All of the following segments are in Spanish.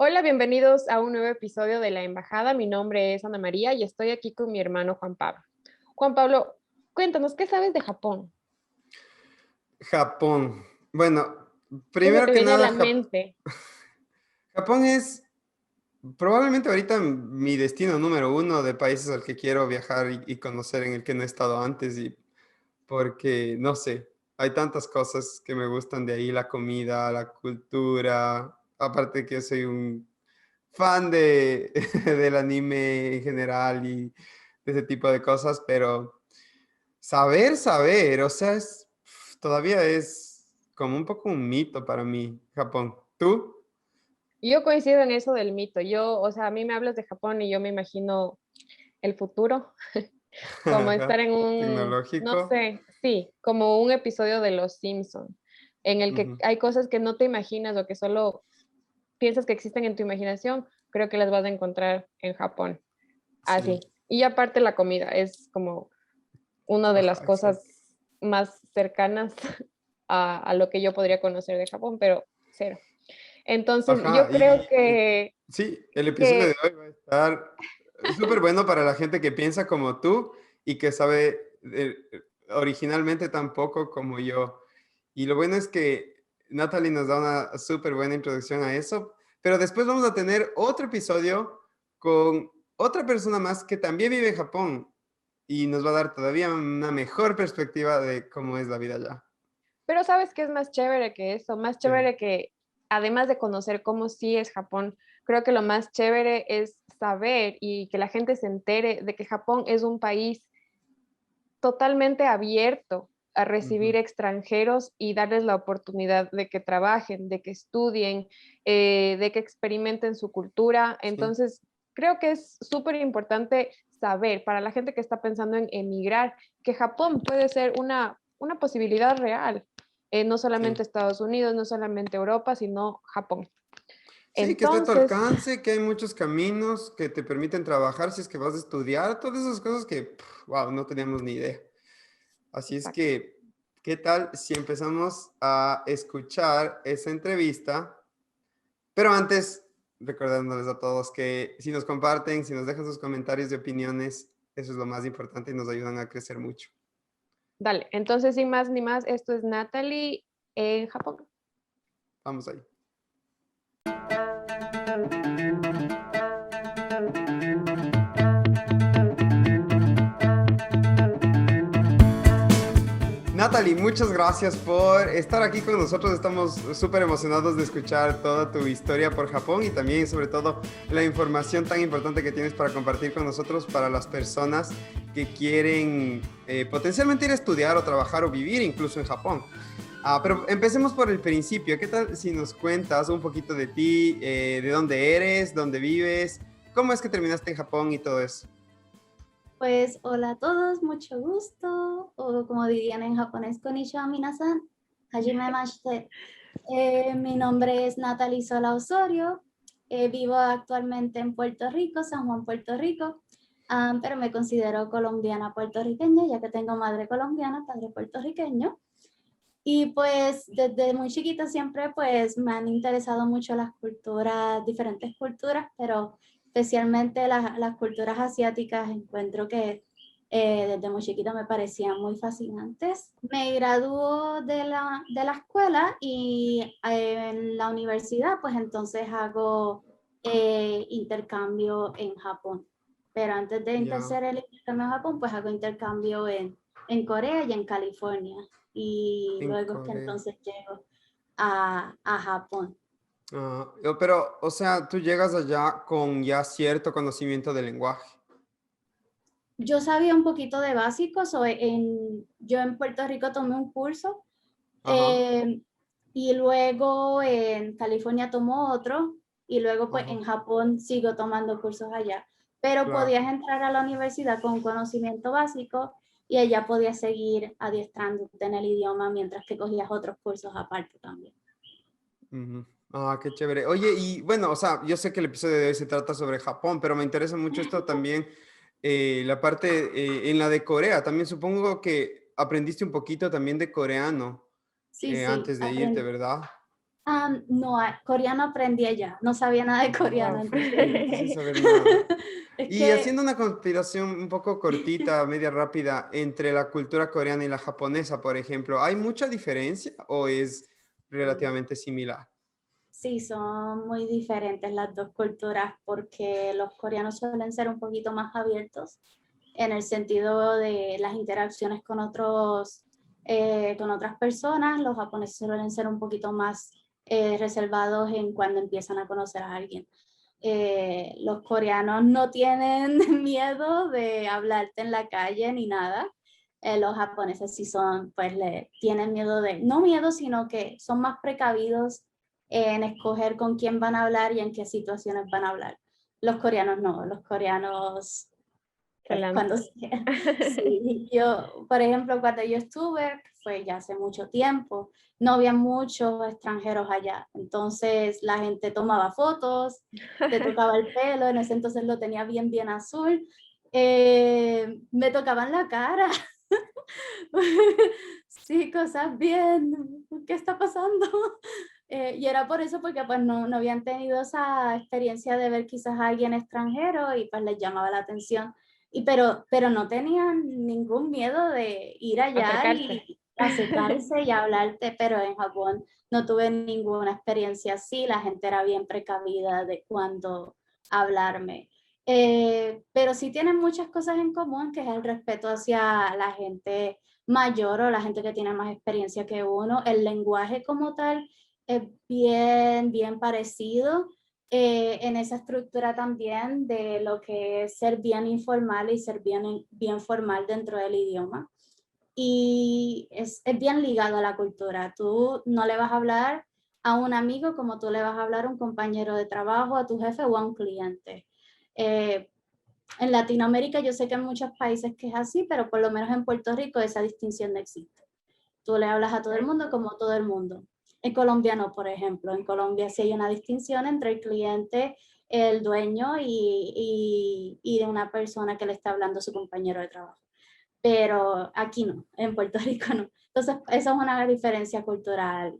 Hola, bienvenidos a un nuevo episodio de La Embajada. Mi nombre es Ana María y estoy aquí con mi hermano Juan Pablo. Juan Pablo, cuéntanos, ¿qué sabes de Japón? Japón. Bueno, ¿Qué es lo primero que que viene a nada, la mente? Japón es probablemente ahorita mi destino número uno de países al que quiero viajar y conocer en el que no he estado antes y porque, no sé, hay tantas cosas que me gustan de ahí, la comida, la cultura, aparte que yo soy un fan del anime en general y de ese tipo de cosas, pero saber, o sea, todavía es como un poco un mito para mí, Japón. ¿Tú? Yo coincido en eso del mito. A mí me hablas de Japón y yo me imagino el futuro, como estar Ajá. en no Tecnológico. sé, sí, como un episodio de Los Simpson, en el que Ujú. hay cosas que no te imaginas o que solo piensas que existen en tu imaginación, creo que las vas a encontrar en Japón. Sí. Así. Y aparte la comida es como una de las Ajá, cosas exacto. más cercanas a lo que yo podría conocer de Japón, pero cero. Entonces, Ajá, yo creo que, sí, el episodio de que hoy va a estar súper bueno para la gente que piensa como tú y que sabe originalmente tan poco como yo. Y lo bueno es que Natalie nos da una súper buena introducción a eso, pero después vamos a tener otro episodio con otra persona más que también vive en Japón y nos va a dar todavía una mejor perspectiva de cómo es la vida allá. pero ¿sabes qué es más chévere que eso? Más Sí. chévere que, además de conocer cómo sí es Japón, creo que lo más chévere es saber y que la gente se entere de que Japón es un país totalmente abierto a recibir Ujú. extranjeros y darles la oportunidad de que trabajen, de que estudien, de que experimenten su cultura. Sí, Entonces, creo que es súper importante saber para la gente que está pensando en emigrar que Japón puede ser una posibilidad real. No solamente sí. Estados Unidos, no solamente Europa, sino Japón. Sí, que está a tu Entonces, alcance, que hay muchos caminos que te permiten trabajar si es que vas a estudiar, todas esas cosas que, wow, no teníamos ni idea. Así es exacto. que, ¿qué tal si empezamos a escuchar esa entrevista? Pero antes, recordándoles a todos que si nos comparten, si nos dejan sus comentarios y opiniones, eso es lo más importante y nos ayudan a crecer mucho. Dale, entonces sin más ni más, esto es Natalie en Japón. Vamos ahí. Natalie, muchas gracias por estar aquí con nosotros. Estamos súper emocionados de escuchar toda tu historia por Japón y también, sobre todo, la información tan importante que tienes para compartir con nosotros para las personas que quieren potencialmente ir a estudiar o trabajar o vivir incluso en Japón. Pero empecemos por el principio. ¿Qué tal si nos cuentas un poquito de ti, de dónde eres, dónde vives, cómo es que terminaste en Japón y todo eso? Pues hola a todos, mucho gusto, o como dirían en japonés, konnichiwa minasan, hajime mashite. Mi nombre es Natalie Sola Osorio, vivo actualmente en Puerto Rico, San Juan, Puerto Rico, pero me considero colombiana puertorriqueña, ya que tengo madre colombiana, padre puertorriqueño. Y pues desde muy chiquita siempre pues me han interesado mucho las culturas, diferentes culturas, pero especialmente las culturas asiáticas encuentro que desde muy chiquita me parecían muy fascinantes. Me graduó de la escuela y en la universidad pues entonces hago intercambio en Japón. Pero antes de Ya, hacer el intercambio en Japón pues hago intercambio en Corea y en California y en luego es que Corea. entonces llego a Japón. Pero, o sea, tú llegas allá con ya cierto conocimiento del lenguaje. Yo sabía un poquito de básicos, yo en Puerto Rico tomé un curso Ajá, eh, y luego en California tomó otro y luego pues ajá, en Japón sigo tomando cursos allá. Pero claro. podías entrar a la universidad con conocimiento básico y allá podías seguir adiestrándote en el idioma mientras que cogías otros cursos aparte también. Ujú. Qué chévere. Oye, y bueno, o sea, yo sé que el episodio de hoy se trata sobre Japón, pero me interesa mucho esto también, la parte en la de Corea. También supongo que aprendiste un poquito también de coreano Sí, sí, antes de irte, aprendí. ¿verdad? No, coreano aprendí allá, no sabía nada de coreano. Wow. Entonces, Sin saber nada. es Y que haciendo una compilación un poco cortita, media rápida, entre la cultura coreana y la japonesa, por ejemplo, ¿hay mucha diferencia o es relativamente similar? sí, son muy diferentes las dos culturas porque los coreanos suelen ser un poquito más abiertos en el sentido de las interacciones con otras personas. Los japoneses suelen ser un poquito más reservados en cuando empiezan a conocer a alguien. Los coreanos no tienen miedo de hablarte en la calle ni nada. Los japoneses sí son, pues tienen miedo no miedo, sino que son más precavidos en escoger con quién van a hablar y en qué situaciones van a hablar. Los coreanos no, los coreanos Se pues cuando lanzan. sí, yo, por ejemplo, cuando yo estuve, fue ya hace mucho tiempo, no había muchos extranjeros allá, entonces la gente tomaba fotos, te tocaba el pelo, en ese entonces lo tenía bien, bien azul, me tocaban la cara, sí, cosas bien, ¿qué está pasando? Y era por eso, porque pues no habían tenido esa experiencia de ver quizás a alguien extranjero y pues les llamaba la atención. Pero no tenían ningún miedo de ir allá Acercarse. y acercarse y hablarte, pero en Japón no tuve ninguna experiencia así, la gente era bien precavida de cuándo hablarme. Pero sí tienen muchas cosas en común, que es el respeto hacia la gente mayor o la gente que tiene más experiencia que uno, el lenguaje como tal es bien, bien parecido en esa estructura también de lo que es ser bien informal y ser bien, bien formal dentro del idioma. Y es bien ligado a la cultura. Tú no le vas a hablar a un amigo como tú le vas a hablar a un compañero de trabajo, a tu jefe o a un cliente. Eh, en Latinoamérica yo sé que en muchos países que es así, pero por lo menos en Puerto Rico esa distinción no existe. Tú le hablas a todo el mundo como todo el mundo. En Colombia no, por ejemplo. En Colombia sí hay una distinción entre el cliente, el dueño y de una persona que le está hablando a su compañero de trabajo. Pero aquí no, en Puerto Rico no. Entonces, esa es una diferencia cultural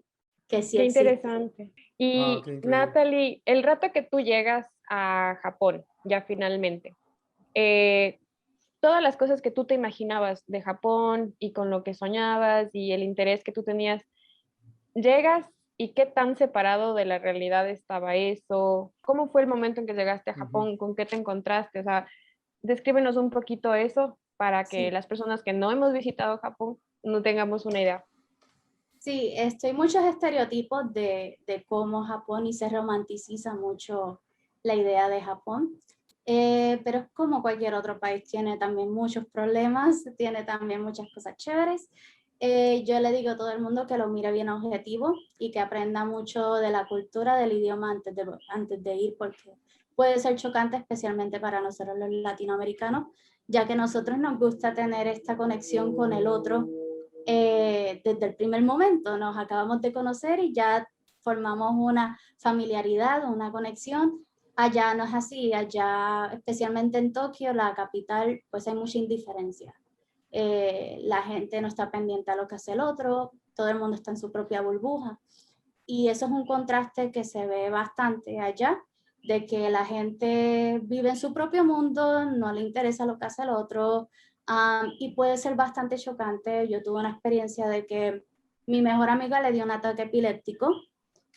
que sí Qué existe. interesante. Wow, Y qué increíble. Natalie, el rato que tú llegas a Japón, ya finalmente, eh, todas las cosas que tú te imaginabas de Japón y con lo que soñabas y el interés que tú tenías, llegas y qué tan separado de la realidad estaba eso, cómo fue el momento en que llegaste a Ujú. Japón, con qué te encontraste, o sea, descríbenos un poquito eso para que Sí. las personas que no hemos visitado Japón no tengamos una idea. Sí, hay muchos estereotipos de cómo Japón y se romanticiza mucho la idea de Japón, pero es como cualquier otro país, tiene también muchos problemas, tiene también muchas cosas chéveres. Yo le digo a todo el mundo que lo mire bien objetivo y que aprenda mucho de la cultura, del idioma antes de ir, porque puede ser chocante, especialmente para nosotros los latinoamericanos, ya que a nosotros nos gusta tener esta conexión con el otro desde el primer momento. Nos acabamos de conocer y ya formamos una familiaridad, una conexión. Allá no es así, allá, especialmente en Tokio, la capital, pues hay mucha indiferencia. La gente no está pendiente a lo que hace el otro, todo el mundo está en su propia burbuja. Y eso es un contraste que se ve bastante allá, de que la gente vive en su propio mundo, no le interesa lo que hace el otro, y puede ser bastante chocante. Yo tuve una experiencia de que mi mejor amiga le dio un ataque epiléptico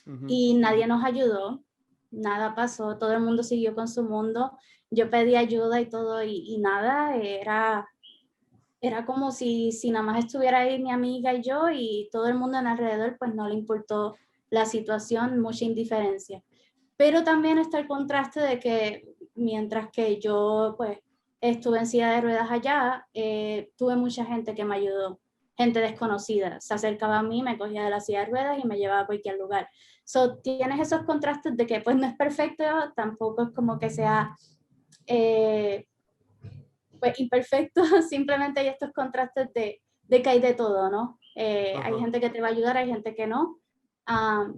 Ujú. y nadie nos ayudó, nada pasó, todo el mundo siguió con su mundo. Yo pedí ayuda y todo y nada, era como si nada más estuviera ahí mi amiga y yo y todo el mundo en alrededor pues no le importó la situación, mucha indiferencia. Pero también está el contraste de que mientras que yo pues estuve en silla de ruedas allá, tuve mucha gente que me ayudó, gente desconocida, se acercaba a mí, me cogía de la silla de ruedas y me llevaba a cualquier lugar. So, tienes esos contrastes de que pues no es perfecto, tampoco es como que sea eh, pues imperfecto, simplemente hay estos contrastes de que hay de todo, ¿no? Hay Ajá. gente que te va a ayudar, hay gente que no.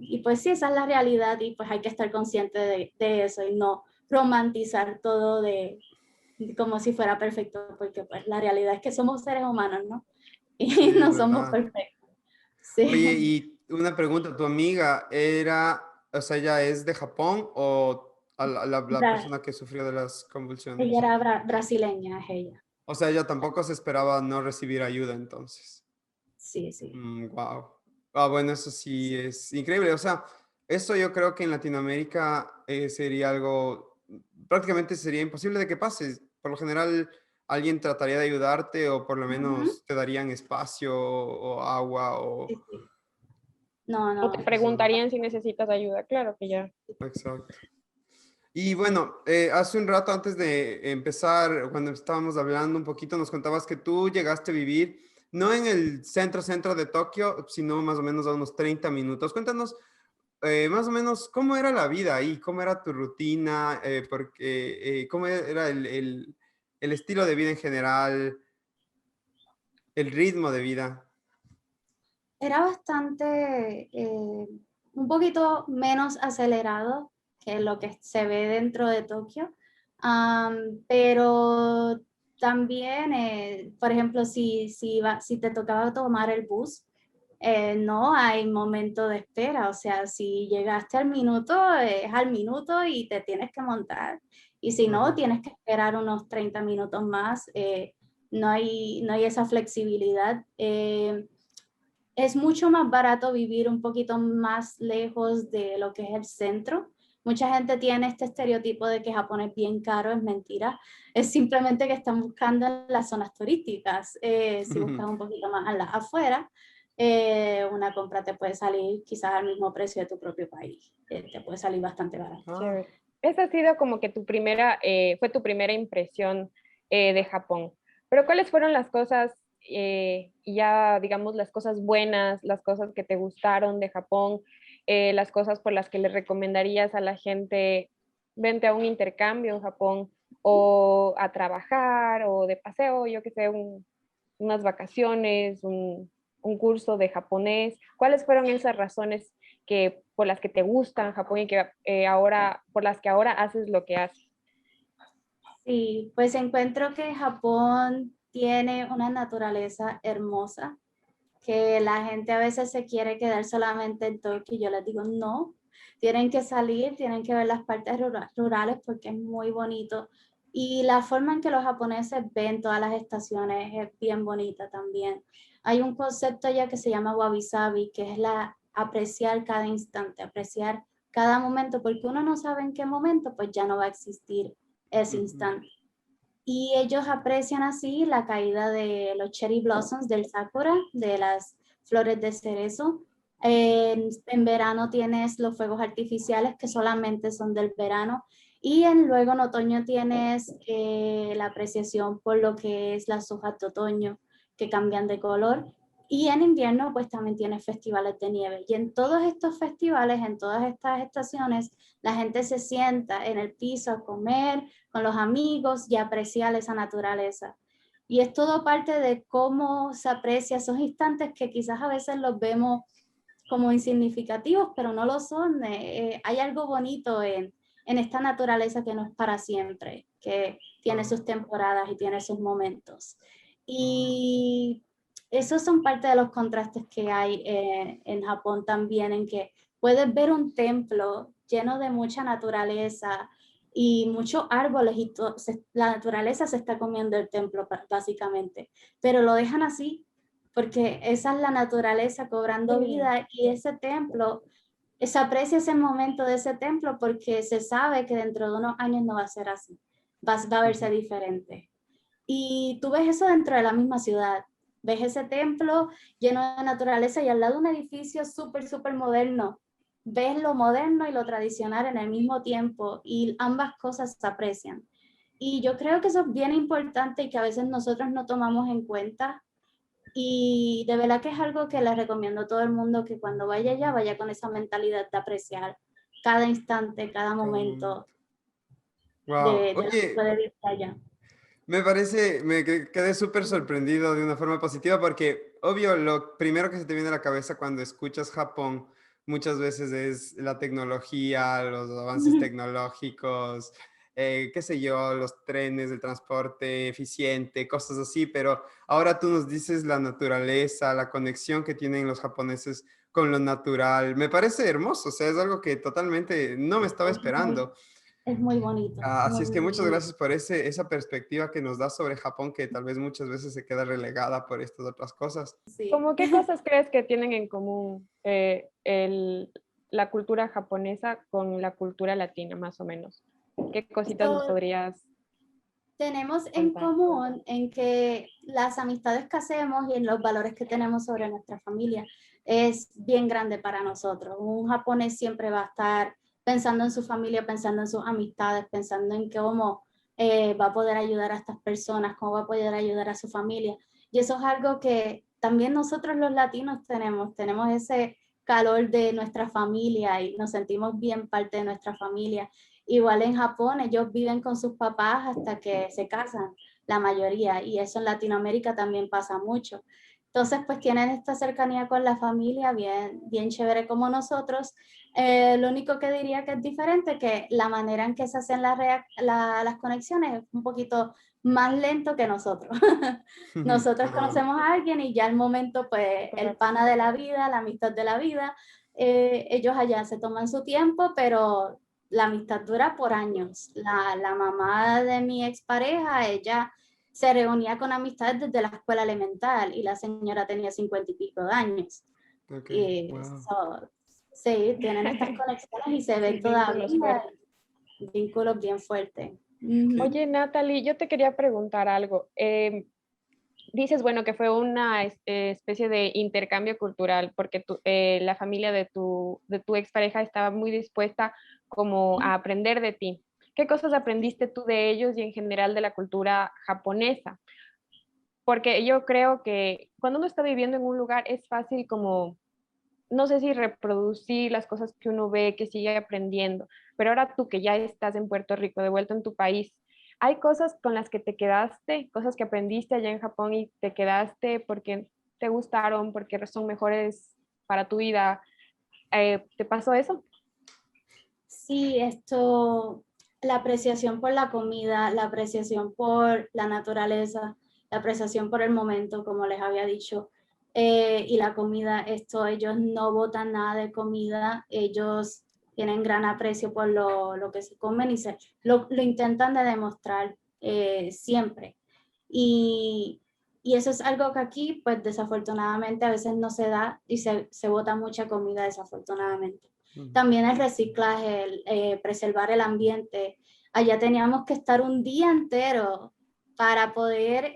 Y pues sí, esa es la realidad y pues hay que estar consciente de eso y no romantizar todo de como si fuera perfecto, porque pues la realidad es que somos seres humanos, ¿no? Y Sí, es no somos verdad. perfectos. Oye, Sí. una pregunta, ¿tu amiga era, o sea, ella es de Japón o la Bra- persona que sufrió de las ella convulsiones? era brasileña, es ella. O sea, ella tampoco se esperaba no recibir ayuda entonces. Sí, sí. Wow. Ah, bueno, eso sí es increíble. O sea, eso yo creo que en Latinoamérica sería algo, prácticamente sería imposible de que pase. Por lo general, alguien trataría de ayudarte o por lo Ujú. menos te darían espacio o agua Sí, o... sí. No, O te no. Eso, preguntarían si necesitas ayuda, claro que ya. exacto. Y bueno, hace un rato antes de empezar, cuando estábamos hablando un poquito, nos contabas que tú llegaste a vivir no en el centro de Tokio, sino más o menos a unos 30 minutos. Cuéntanos más o menos cómo era la vida ahí, cómo era tu rutina, porque cómo era el estilo de vida en general, el ritmo de vida. Era bastante, un poquito menos acelerado que lo que se ve dentro de Tokio. Pero también, por ejemplo, si te tocaba tomar el bus, no hay momento de espera, o sea, si llegaste al minuto, es al minuto y te tienes que montar. Y si no, Ajá. tienes que esperar unos 30 minutos más. No hay esa flexibilidad. Es mucho más barato vivir un poquito más lejos de lo que es el centro. Mucha gente tiene este estereotipo de que Japón es bien caro, es mentira. Es simplemente que están buscando en las zonas turísticas. Si buscas un poquito más a las afuera, una compra te puede salir quizás al mismo precio de tu propio país. Te puede salir bastante barato. Ah, Chévere. Esa ha sido como que fue tu primera impresión de Japón. Pero ¿cuáles fueron las cosas, y ya digamos las cosas buenas, las cosas que te gustaron de Japón, las cosas por las que le recomendarías a la gente, vente a un intercambio en Japón o a trabajar o de paseo, yo que sé, unas vacaciones, un curso de japonés? ¿Cuáles fueron esas razones por las que te gustan Japón y que por las que ahora haces lo que haces? Sí, pues encuentro que Japón tiene una naturaleza hermosa, que la gente a veces se quiere quedar solamente en Tokio y yo les digo no, tienen que salir, tienen que ver las partes rurales porque es muy bonito y la forma en que los japoneses ven todas las estaciones es bien bonita también. Hay un concepto ya que se llama wabi sabi, que es la apreciar cada instante, apreciar cada momento, porque uno no sabe en qué momento pues ya no va a existir ese ujú. instante. Y ellos aprecian así la caída de los cherry blossoms del sakura, de las flores de cerezo. En verano tienes los fuegos artificiales que solamente son del verano. Y luego en otoño tienes la apreciación por lo que es las hojas de otoño que cambian de color. Y en invierno pues también tienes festivales de nieve. Y en todos estos festivales, en todas estas estaciones, la gente se sienta en el piso a comer con los amigos y apreciar esa naturaleza. Y es todo parte de cómo se aprecia esos instantes que quizás a veces los vemos como insignificativos, pero no lo son. Hay algo bonito en esta naturaleza que no es para siempre, que tiene Ah, sus temporadas y tiene sus momentos. ah. Y esos son parte de los contrastes que hay en Japón también, en que puedes ver un templo lleno de mucha naturaleza y muchos árboles y la naturaleza se está comiendo el templo básicamente, pero lo dejan así porque esa es la naturaleza cobrando Sí. vida y ese templo, se aprecia ese momento de ese templo porque se sabe que dentro de unos años no va a ser así, va a verse Ujú. diferente. Y tú ves eso dentro de la misma ciudad, ves ese templo lleno de naturaleza y al lado un edificio súper, súper moderno. Ves lo moderno y lo tradicional en el mismo tiempo y ambas cosas se aprecian. Y yo creo que eso es bien importante y que a veces nosotros no tomamos en cuenta y de verdad que es algo que les recomiendo a todo el mundo que cuando vaya allá vaya con esa mentalidad de apreciar cada instante, cada Cada momento. momento Wow. de lo que Oye, puede vivir allá. me parece, quedé súper sorprendido de una forma positiva porque, obvio, lo primero que se te viene a la cabeza cuando escuchas Japón muchas veces es la tecnología, los avances tecnológicos, qué sé yo, los trenes, el transporte eficiente, cosas así, pero ahora tú nos dices la naturaleza, la conexión que tienen los japoneses con lo natural. Me parece hermoso, o sea, es algo que totalmente no me estaba Es muy, esperando. es muy bonito, Así muy, es que muy muchas bonito. gracias por esa perspectiva que nos da sobre Japón, que tal vez muchas veces se queda relegada por estas otras cosas. Sí. ¿Cómo qué cosas crees que tienen en común la cultura japonesa con la cultura latina, más o menos? ¿Qué cositas nos So, podrías tenemos en contar? común en que las amistades que hacemos y en los valores que tenemos sobre nuestra familia es bien grande para nosotros. Un japonés siempre va a estar pensando en su familia, pensando en sus amistades, pensando en cómo va a poder ayudar a estas personas, cómo va a poder ayudar a su familia. Y eso es algo que también nosotros los latinos tenemos ese calor de nuestra familia y nos sentimos bien parte de nuestra familia. Igual en Japón, ellos viven con sus papás hasta que se casan, la mayoría, y eso en Latinoamérica también pasa mucho. Entonces, pues tienen esta cercanía con la familia bien, bien chévere como nosotros. Lo único que diría que es diferente es que la manera en que se hacen las conexiones es un poquito más lento que nosotros. Nosotros Claro. conocemos a alguien y ya al momento, pues el pana de la vida, la amistad de la vida, ellos allá se toman su tiempo, pero la amistad dura por años. La mamá de mi expareja, ella se reunía con amistades desde la escuela elemental y la señora tenía 50 y pico de años. Ok, Y wow. sí, tienen estas conexiones y se Sí, ven todavía vínculos fuertes. vínculos bien fuertes. Qué- Oye, Natalie, yo te quería preguntar algo. Dices, bueno, que fue una especie de intercambio cultural, porque la familia de tu expareja estaba muy dispuesta como a aprender de ti. ¿Qué cosas aprendiste tú de ellos y en general de la cultura japonesa? Porque yo creo que cuando uno está viviendo en un lugar es fácil como, no sé si reproducir las cosas que uno ve, que sigue aprendiendo, pero ahora tú que ya estás en Puerto Rico, de vuelta en tu país, ¿hay cosas con las que te quedaste, cosas que aprendiste allá en Japón y te quedaste porque te gustaron, porque son mejores para tu vida? ¿Te pasó eso? Sí, la apreciación por la comida, la apreciación por la naturaleza, la apreciación por el momento, como les había dicho, y la comida, ellos no botan nada de comida, ellos tienen gran aprecio por lo que se comen y lo intentan de demostrar siempre. Y, y eso es algo que aquí, pues desafortunadamente a veces no se da y se bota mucha comida desafortunadamente. Ujú. También el reciclaje, preservar el ambiente. Allá teníamos que estar un día entero para poder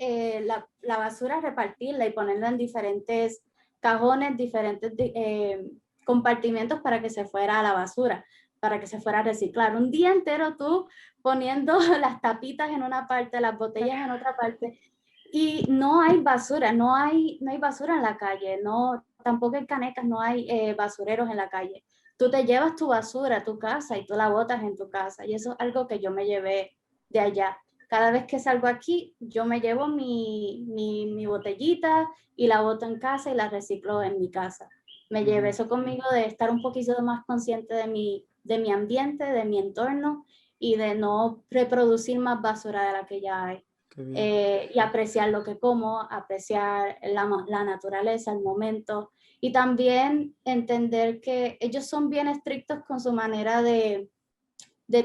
la basura repartirla y ponerla en diferentes cajones, diferentes compartimentos para que se fuera a la basura, para que se fuera a reciclar. Un día entero tú poniendo las tapitas en una parte, las botellas en otra parte, y no hay basura, no hay basura en la calle, no, tampoco hay canecas, no hay basureros en la calle. Tú te llevas tu basura a tu casa y tú la botas en tu casa. Y eso es algo que yo me llevé de allá. Cada vez que salgo aquí, yo me llevo mi botellita y la boto en casa y la reciclo en mi casa. Me llevé Ujú. eso conmigo de estar un poquito más consciente de mi ambiente, de mi entorno y de no reproducir más basura de la que ya hay. Qué bien. Y apreciar lo que como, apreciar la naturaleza, el momento, y también entender que ellos son bien estrictos con su manera de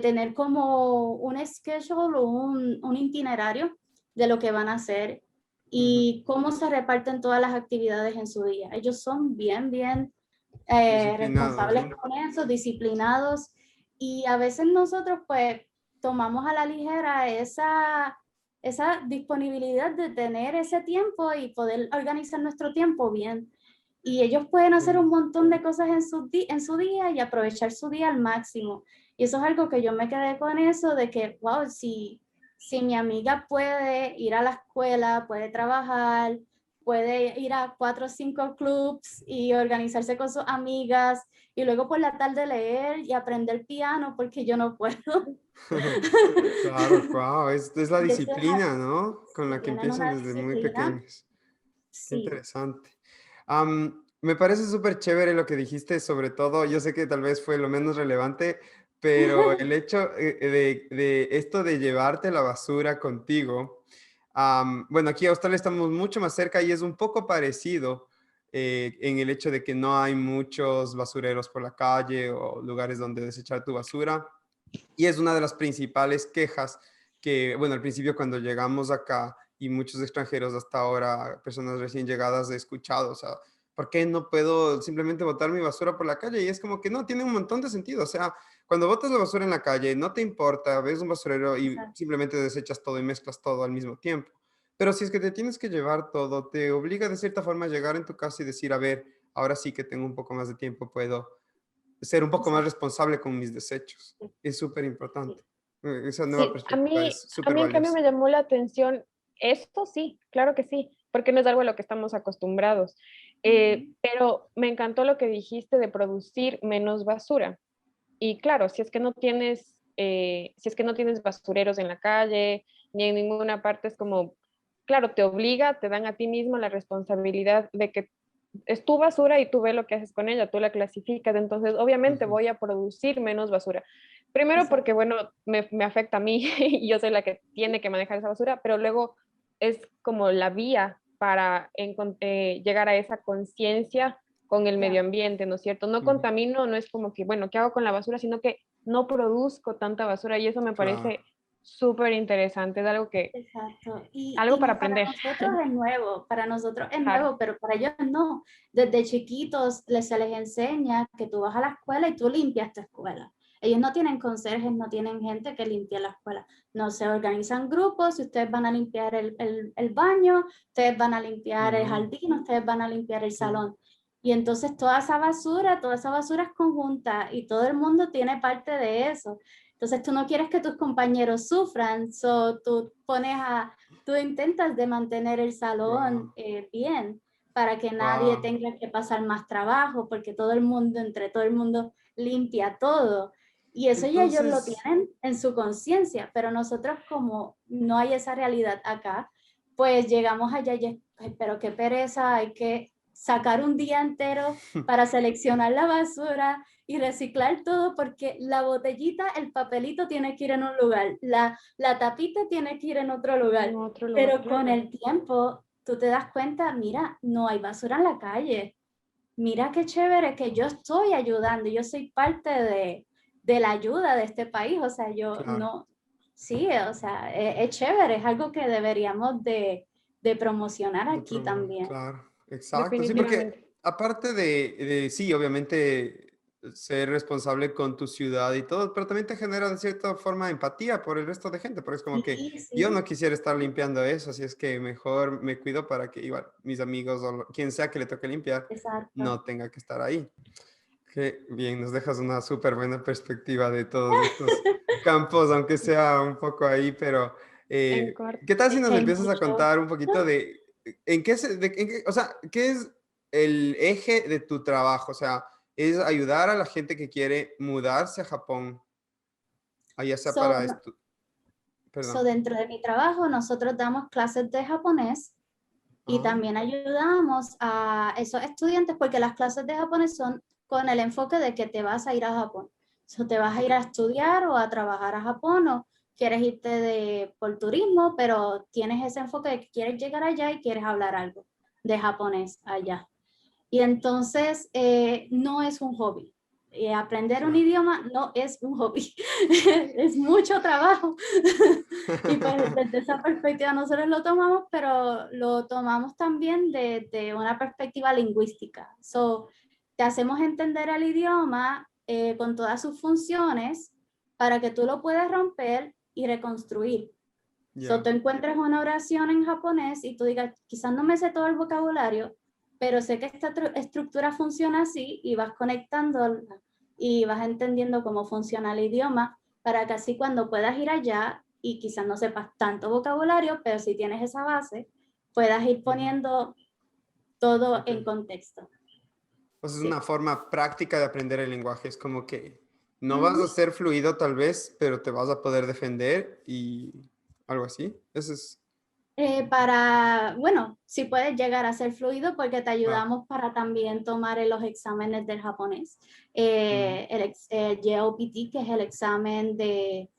tener como un schedule o un itinerario de lo que van a hacer Ujú. y cómo se reparten todas las actividades en su día. Ellos son bien, bien Disciplinados, responsables ¿no? con eso, disciplinados, y a veces nosotros pues tomamos a la ligera esa disponibilidad de tener ese tiempo y poder organizar nuestro tiempo bien. Y ellos pueden hacer un Sí. montón de cosas en su día y aprovechar su día al máximo. Y eso es algo que yo me quedé con eso, de que, wow, si mi amiga puede ir a la escuela, puede trabajar, puede ir a 4 o 5 clubs y organizarse con sus amigas y luego por la tarde leer y aprender piano porque yo no puedo. Claro, wow, es la Y eso es disciplina, ¿no? Con si la que tienen empiezan una desde muy disciplina, pequeños. Qué sí. interesante. Me parece súper chévere lo que dijiste, sobre todo, yo sé que tal vez fue lo menos relevante, pero el hecho de esto de llevarte la basura contigo, bueno, aquí a Australia estamos mucho más cerca y es un poco parecido. en el hecho de que no hay muchos basureros por la calle o lugares donde desechar tu basura. Y es una de las principales quejas que, bueno, al principio cuando llegamos acá y muchos extranjeros hasta ahora, personas recién llegadas, he escuchado, o sea, ¿por qué no puedo simplemente botar mi basura por la calle? Y es como que no, tiene un montón de sentido. O sea, cuando botas la basura en la calle, no te importa, ves un basurero y Exacto. simplemente desechas todo y mezclas todo al mismo tiempo. Pero si es que te tienes que llevar todo, te obliga de cierta forma a llegar en tu casa y decir, a ver, ahora sí que tengo un poco más de tiempo, puedo ser un poco más Exacto. responsable con mis desechos. Sí, Es súper sí. importante. Esa nueva Sí, perspectiva es a súper mí en cambio valiosa. me llamó la atención esto, sí, claro que sí, porque no es algo a lo que estamos acostumbrados. Ujú. Pero me encantó lo que dijiste de producir menos basura. Y claro, si es que no tienes basureros en la calle, ni en ninguna parte, es como, claro, te obliga, te dan a ti mismo la responsabilidad de que es tu basura y tú ves lo que haces con ella, tú la clasificas, entonces obviamente Ujú. voy a producir menos basura. Primero porque, Exacto. bueno, me afecta a mí y yo soy la que tiene que manejar esa basura, pero luego es como la vía para llegar a esa conciencia con el medio Claro. ambiente, ¿no es cierto? No Ujú. contamino, no es como que, bueno, ¿qué hago con la basura? Sino que no produzco tanta basura y eso me Claro. parece súper interesante, es algo que, Exacto. algo para Para aprender. nosotros es nuevo, para nosotros es Claro. nuevo, pero para ellos no. Desde chiquitos se les enseña que tú vas a la escuela y tú limpias tu escuela. Ellos no tienen conserjes, no tienen gente que limpie la escuela. No se organizan grupos, si ustedes van a limpiar el baño, ustedes van a limpiar el Mm, jardín, ustedes van a limpiar el mm, salón. Y entonces toda esa basura es conjunta y todo el mundo tiene parte de eso. Entonces tú no quieres que tus compañeros sufran, tú intentas de mantener el salón wow, bien para que nadie wow. tenga que pasar más trabajo, porque entre todo el mundo limpia todo. Y eso ya ellos lo Entonces, tienen en su conciencia, pero nosotros como no hay esa realidad acá, pues llegamos allá y "Ay, pero qué pereza, hay que sacar un día entero para seleccionar la basura y reciclar todo porque la botellita, el papelito tiene que ir en un lugar, la tapita tiene que ir en otro En lugar, otro lugar, pero con claro. el tiempo tú te das cuenta, mira, no hay basura en la calle, mira qué chévere que yo estoy ayudando, yo soy parte de la ayuda de este país, o sea, yo claro, no, sí, o sea, es chévere, es algo que deberíamos de promocionar de aquí promover, también. claro, exacto. Sí, porque Definitivamente. aparte sí, obviamente ser responsable con tu ciudad y todo, pero también te genera de cierta forma empatía por el resto de gente, porque es como que Sí, yo no sí, quisiera estar limpiando eso, así es que mejor me cuido para que igual mis amigos o quien sea que le toque limpiar exacto. no tenga que estar ahí. Qué bien, nos dejas una súper buena perspectiva de todos estos campos, aunque sea un poco ahí, pero En corto. ¿qué tal si Es que nos hay empiezas a mucho. contar un poquito de en qué o sea, qué es el eje de tu trabajo? O sea, es ayudar a la gente que quiere mudarse a Japón, ya sea So, para no- esto, perdón. Dentro de mi trabajo, nosotros damos clases de japonés y Ah, también ayudamos a esos estudiantes porque las clases de japonés son con el enfoque de que te vas a ir a Japón. So, te vas a ir ok, a estudiar o a trabajar a Japón o quieres irte por turismo, pero tienes ese enfoque de que quieres llegar allá y quieres hablar algo de japonés allá. Y entonces no es un hobby. Aprender un claro. idioma no es un hobby, es mucho trabajo. Y pues desde esa perspectiva nosotros lo tomamos, pero lo tomamos también de una perspectiva lingüística. So, te hacemos entender el idioma con todas sus funciones para que tú lo puedas romper y reconstruir. So, Ya. tú encuentres una oración en japonés y tú digas, quizás no me sé todo el vocabulario, pero sé que esta estructura funciona así y vas conectando y vas entendiendo cómo funciona el idioma para que así cuando puedas ir allá y quizás no sepas tanto vocabulario, pero si tienes esa base, puedas ir Ujú, poniendo todo ok. en contexto. Pues es una Sí. forma práctica de aprender el lenguaje. Es como que no vas Ujú. a ser fluido tal vez, pero te vas a poder defender y algo así. Eso es, Bueno, sí puedes llegar a ser fluido porque te claro. ayudamos para también tomar en los exámenes del japonés. Mm, El JLPT, que es el examen de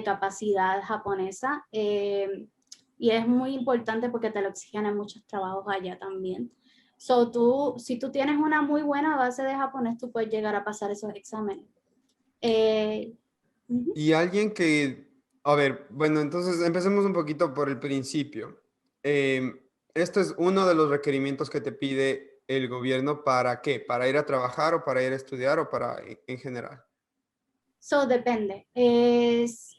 capacidad japonesa, y es muy importante porque te lo exigen en muchos trabajos allá también. Si tú tienes una muy buena base de japonés, tú puedes llegar a pasar esos exámenes. Ujú. Y alguien que, a ver, bueno, entonces empecemos un poquito por el principio. Esto es uno de los requerimientos que te pide el gobierno ¿para qué? ¿Para ir a trabajar o para ir a estudiar o para en general? Depende.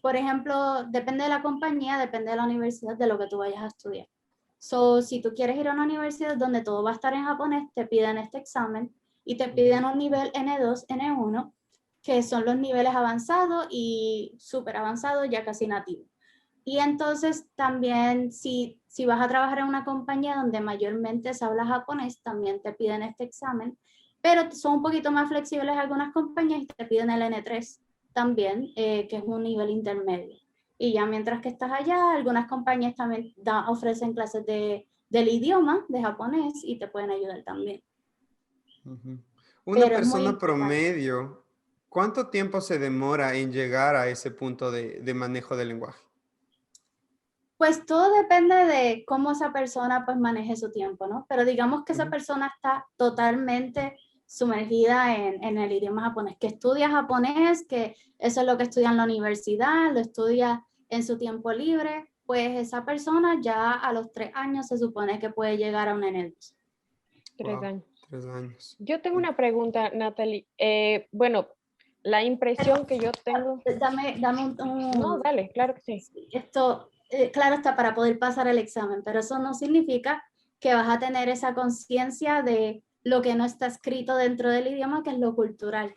Por ejemplo, depende de la compañía, depende de la universidad, de lo que tú vayas a estudiar. Si tú quieres ir a una universidad donde todo va a estar en japonés, te piden este examen y te piden un nivel N2, N1, que son los niveles avanzados y súper avanzados, ya casi nativos. Y entonces también si vas a trabajar en una compañía donde mayormente se habla japonés, también te piden este examen, pero son un poquito más flexibles algunas compañías y te piden el N3 también, que es un nivel intermedio. Y ya mientras que estás allá, algunas compañías también ofrecen clases del idioma, de japonés, y te pueden ayudar también. Ujú. Una Pero es muy persona importante. promedio, ¿cuánto tiempo se demora en llegar a ese punto de manejo del lenguaje? Pues todo depende de cómo esa persona pues maneje su tiempo, ¿no? Pero digamos que esa Ujú. persona está totalmente sumergida en el idioma japonés, que estudia japonés, que eso es lo que estudia en la universidad, lo estudia en su tiempo libre, pues esa persona ya a los 3 años se supone que puede llegar a un N2. 3 años. 3 años. Yo tengo una pregunta, Natalie. Bueno, la impresión Pero que yo tengo... dame No, dale, claro que sí. esto, claro está, para poder pasar el examen, pero eso no significa que vas a tener esa conciencia de lo que no está escrito dentro del idioma, que es lo cultural.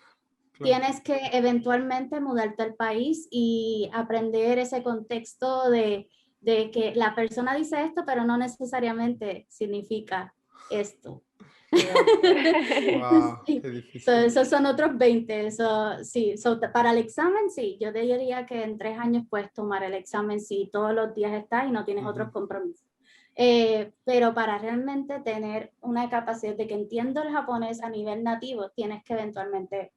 Claro. Tienes que eventualmente mudarte al país y aprender ese contexto de que la persona dice esto, pero no necesariamente significa esto. Wow. Wow, Sí. qué difícil. Esos son otros 20. Sí, para el examen, sí, yo te diría que en 3 años puedes tomar el examen si todos los días estás y no tienes otros Ujú. compromisos. Pero para realmente tener una capacidad de que entiendo el japonés a nivel nativo, tienes que eventualmente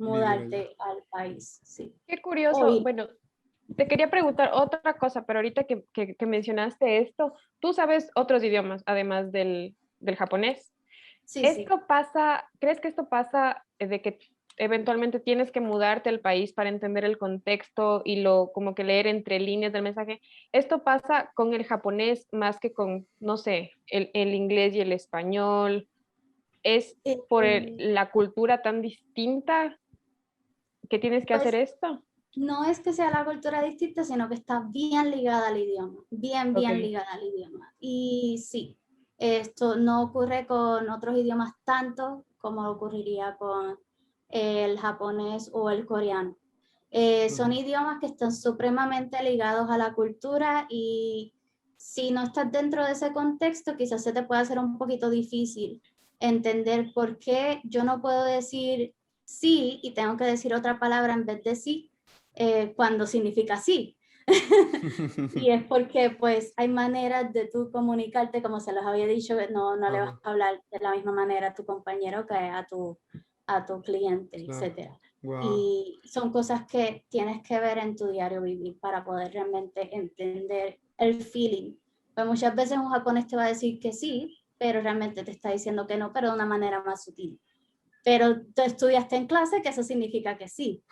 Vivir allá. mudarte al país, sí. Qué O curioso. ir. Bueno, te quería preguntar otra cosa, pero ahorita que mencionaste esto, ¿tú sabes otros idiomas además del japonés? Sí, sí. ¿Esto pasa, crees que esto pasa de que eventualmente tienes que mudarte al país para entender el contexto y lo como que leer entre líneas del mensaje? ¿Esto pasa con el japonés más que con, no sé, el inglés y el español? ¿Es por Eh, la cultura tan distinta que tienes que hacer pues esto? no es que sea la cultura distinta, sino que está bien ligada al idioma, Ok. bien ligada al idioma. Y sí, esto no ocurre con otros idiomas tanto como ocurriría con el japonés o el coreano. Son Ujú. idiomas que están supremamente ligados a la cultura y si no estás dentro de ese contexto, quizás se te pueda hacer un poquito difícil entender por qué yo no puedo decir sí y tengo que decir otra palabra en vez de sí, cuando significa sí. Y es porque pues hay maneras de tú comunicarte, como se los había dicho, no le vas Ajá, a hablar de la misma manera a tu compañero que a tu cliente, claro. etcétera. Wow. Y son cosas que tienes que ver en tu diario vivir para poder realmente entender el feeling. Pues muchas veces un japonés te va a decir que sí, pero realmente te está diciendo que no, pero de una manera más sutil. Pero tú estudiaste en clase que eso significa que sí.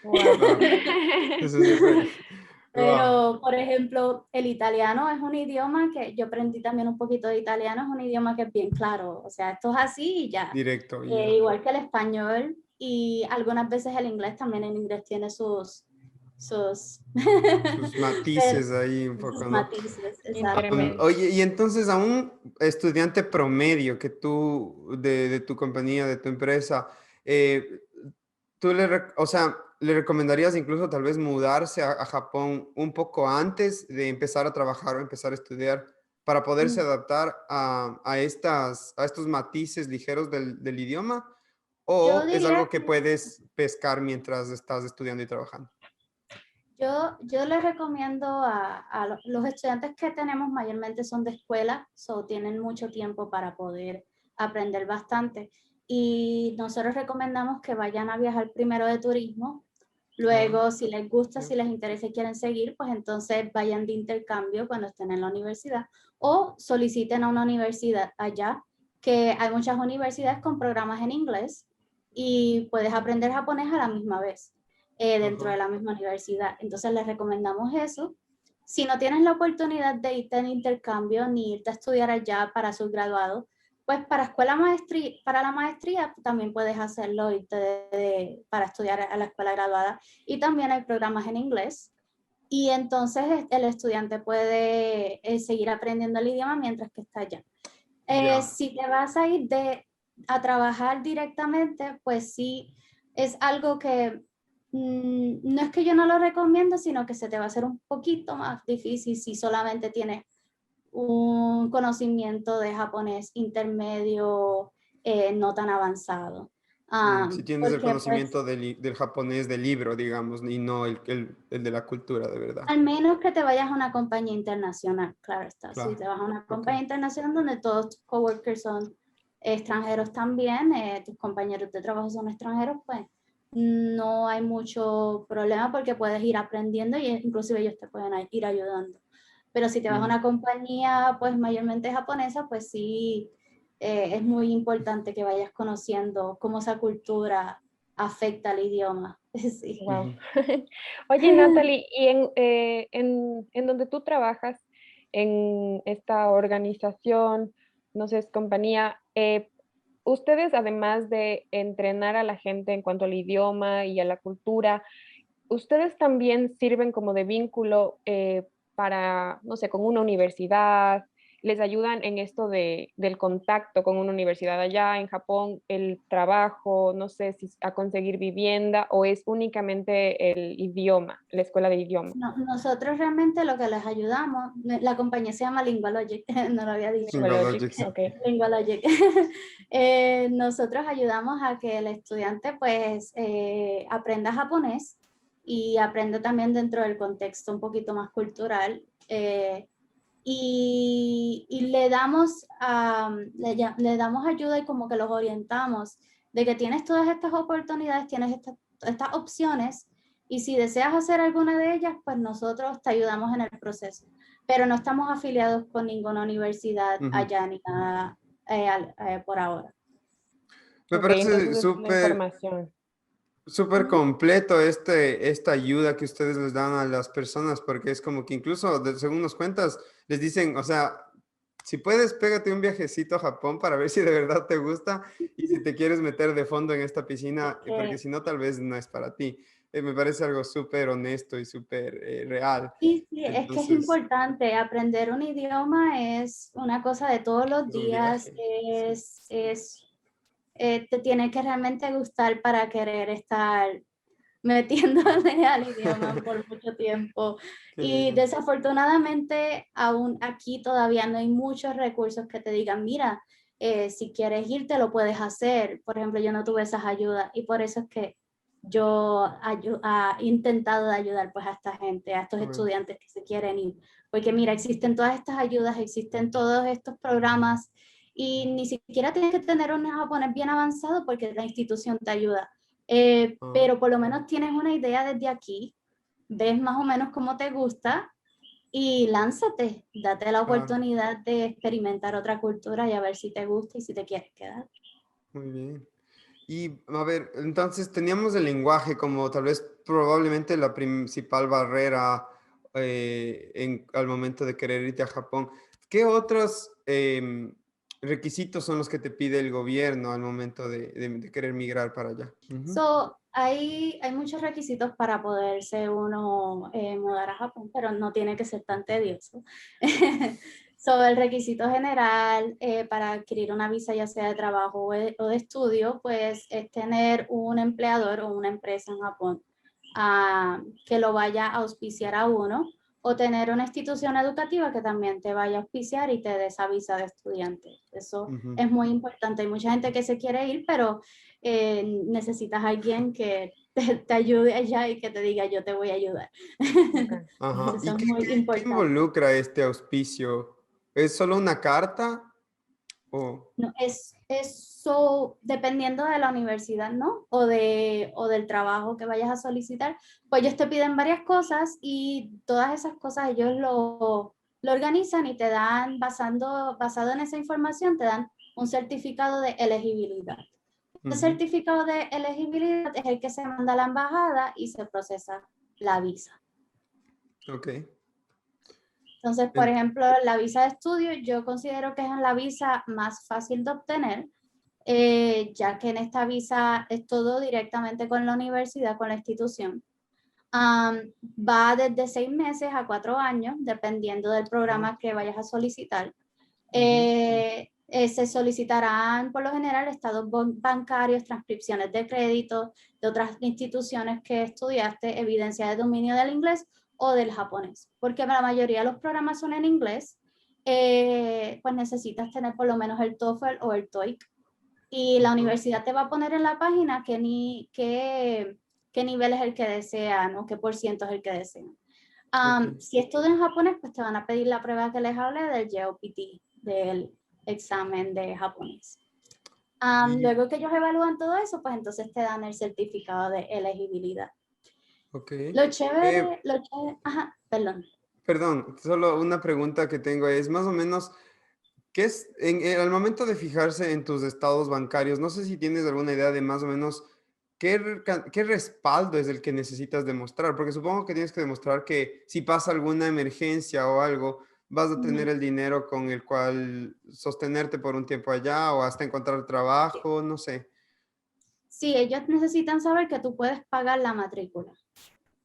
Wow. Wow. Eso sí fue. Wow. Pero, por ejemplo, el italiano es un idioma que yo aprendí también un poquito de italiano, es un idioma que es bien claro, o sea, esto es así y ya. Directo y ya. Igual que el español y algunas veces el inglés también, el inglés tiene sus, Sus pero- matices ahí un sus poco, ¿no? matices, exacto. Intermedio. Oye, y entonces a un estudiante promedio que tú, de tu compañía, de tu empresa, eh, tú o sea, le recomendarías incluso tal vez mudarse a Japón un poco antes de empezar a trabajar o empezar a estudiar para poderse adaptar a estos matices ligeros del idioma? Yo ¿O es algo diría que puedes pescar mientras estás estudiando y trabajando? Yo les recomiendo los estudiantes que tenemos mayormente son de escuela, tienen mucho tiempo para poder aprender bastante. Y nosotros recomendamos que vayan a viajar primero de turismo, Ah, luego si les gusta, ya. si les interesa y quieren seguir, pues entonces vayan de intercambio cuando estén en la universidad o soliciten a una universidad allá que hay muchas universidades con programas en inglés y puedes aprender japonés a la misma vez dentro de la misma universidad. Entonces les recomendamos eso. Si no tienes la oportunidad de irte en intercambio ni irte a estudiar allá para subgraduado, pues para la maestría también puedes hacerlo, irte para estudiar a la escuela graduada. Y también hay programas en inglés. Y entonces el estudiante puede seguir aprendiendo el idioma mientras que está allá. Si te vas a ir a trabajar directamente, pues sí, es algo que no es que yo no lo recomiendo, sino que se te va a hacer un poquito más difícil si solamente tienes un conocimiento de japonés intermedio, no tan avanzado. Si tienes el Porque pues conocimiento del japonés del libro, digamos, y no el de la cultura, de verdad. al menos que te vayas a una compañía internacional, claro está. Si Claro. te vas a una Ok. compañía internacional donde todos tus coworkers son extranjeros también, tus compañeros de trabajo son extranjeros, pues no hay mucho problema porque puedes ir aprendiendo y inclusive ellos te pueden ir ayudando. Pero si te vas a una compañía pues mayormente japonesa, pues sí, es muy importante que vayas conociendo cómo esa cultura afecta al idioma. Sí. Wow. Oye, Natalie, y en donde tú trabajas, en esta organización, no sé, es compañía, ustedes además de entrenar a la gente en cuanto al idioma y a la cultura, ustedes también sirven como de vínculo para, no sé, con una universidad, les ayudan en esto del contacto con una universidad allá en Japón, el trabajo, no sé si a conseguir vivienda o es únicamente el idioma, la escuela de idioma. No, nosotros realmente lo que les ayudamos, la compañía se llama Lingualogic, no lo había dicho. Lingualogic, Lingualogic. ok. Lingualogic. Nosotros ayudamos a que el estudiante pues aprenda japonés y aprenda también dentro del contexto un poquito más cultural. Y le damos ayuda y como que los orientamos de que tienes todas estas oportunidades, tienes estas opciones y si deseas hacer alguna de ellas, pues nosotros te ayudamos en el proceso. Pero no estamos afiliados con ninguna universidad allá ni nada por ahora. Me Ok, parece entonces es la súper, información. súper Ujú. completo esta ayuda que ustedes les dan a las personas, porque es como que incluso, según nos cuentas, les dicen, o sea, si puedes, pégate un viajecito a Japón para ver si de verdad te gusta y si te quieres meter de fondo en esta Es piscina, porque que si no, tal vez no es para ti. Me parece algo súper honesto y súper real. sí, sí, es que es Entonces, importante. Aprender un idioma es una cosa de todos los es un días, viaje. Sí. te tiene que realmente gustar para querer estar metiéndole al idioma por mucho tiempo. Qué Y bien. desafortunadamente aún aquí todavía no hay muchos recursos que te digan, mira, si quieres irte lo puedes hacer. Por ejemplo, yo no tuve esas ayudas y por eso es que yo he intentado de ayudar pues a esta gente, a estos Bueno. estudiantes que se quieren ir. Porque mira, existen todas estas ayudas, existen todos estos programas y ni siquiera tienes que tener un japonés bien avanzado porque la institución te ayuda. Ah, Pero por lo menos tienes una idea desde aquí, ves más o menos cómo te gusta y lánzate, date la claro. oportunidad de experimentar otra cultura y a ver si te gusta y si te quieres quedar. Muy bien. Y a ver, entonces teníamos el lenguaje como tal vez probablemente la principal barrera al momento de querer irte a Japón. ¿Qué otros requisitos son los que te pide el gobierno al momento de querer migrar para allá? Ujú. Hay muchos requisitos para poderse uno mudar a Japón, pero no tiene que ser tan tedioso. El requisito general para adquirir una visa, ya sea de trabajo o de estudio, pues es tener un empleador o una empresa en Japón que lo vaya a auspiciar a uno, o tener una institución educativa que también te vaya a auspiciar y te dé esa visa de estudiante. Eso Ujú. es muy importante. Hay mucha gente que se quiere ir, pero necesitas a alguien que te ayude allá y que te diga yo te voy a ayudar. Ok. Ajá. Eso ¿Y es qué, muy qué importante. involucra este auspicio? ¿Es solo una carta? O, No, es eso dependiendo de la universidad, ¿no? O del trabajo que vayas a solicitar, pues ellos te piden varias cosas y todas esas cosas ellos lo organizan y te dan, basado en esa información, te dan un certificado de elegibilidad. Este certificado de elegibilidad es el que se manda a la embajada y se procesa la visa. Ok. Entonces, por ejemplo, la visa de estudio yo considero que es la visa más fácil de obtener, ya que en esta visa es todo directamente con la universidad, con la institución. Va desde 6 meses a 4 años, dependiendo del programa que vayas a solicitar. Se solicitarán por lo general estados bancarios, transcripciones de crédito de otras instituciones que estudiaste, evidencia de dominio del inglés o del japonés, porque la mayoría de los programas son en inglés, pues necesitas tener por lo menos el TOEFL o el TOEIC, y la universidad te va a poner en la página qué nivel es el que desean o qué por ciento es el que desean. Si estudian japonés, pues te van a pedir la prueba que les hablé del JOPT, del examen de japonés. Luego que ellos evalúan todo eso, pues entonces te dan el certificado de elegibilidad. Ok. Lo chévere, ajá, perdón. Perdón, solo una pregunta que tengo es más o menos, ¿qué es al momento de fijarse en tus estados bancarios? No sé si tienes alguna idea de más o menos qué respaldo es el que necesitas demostrar, porque supongo que tienes que demostrar que si pasa alguna emergencia o algo, vas a tener el dinero con el cual sostenerte por un tiempo allá o hasta encontrar trabajo, no sé. Sí, ellos necesitan saber que tú puedes pagar la matrícula.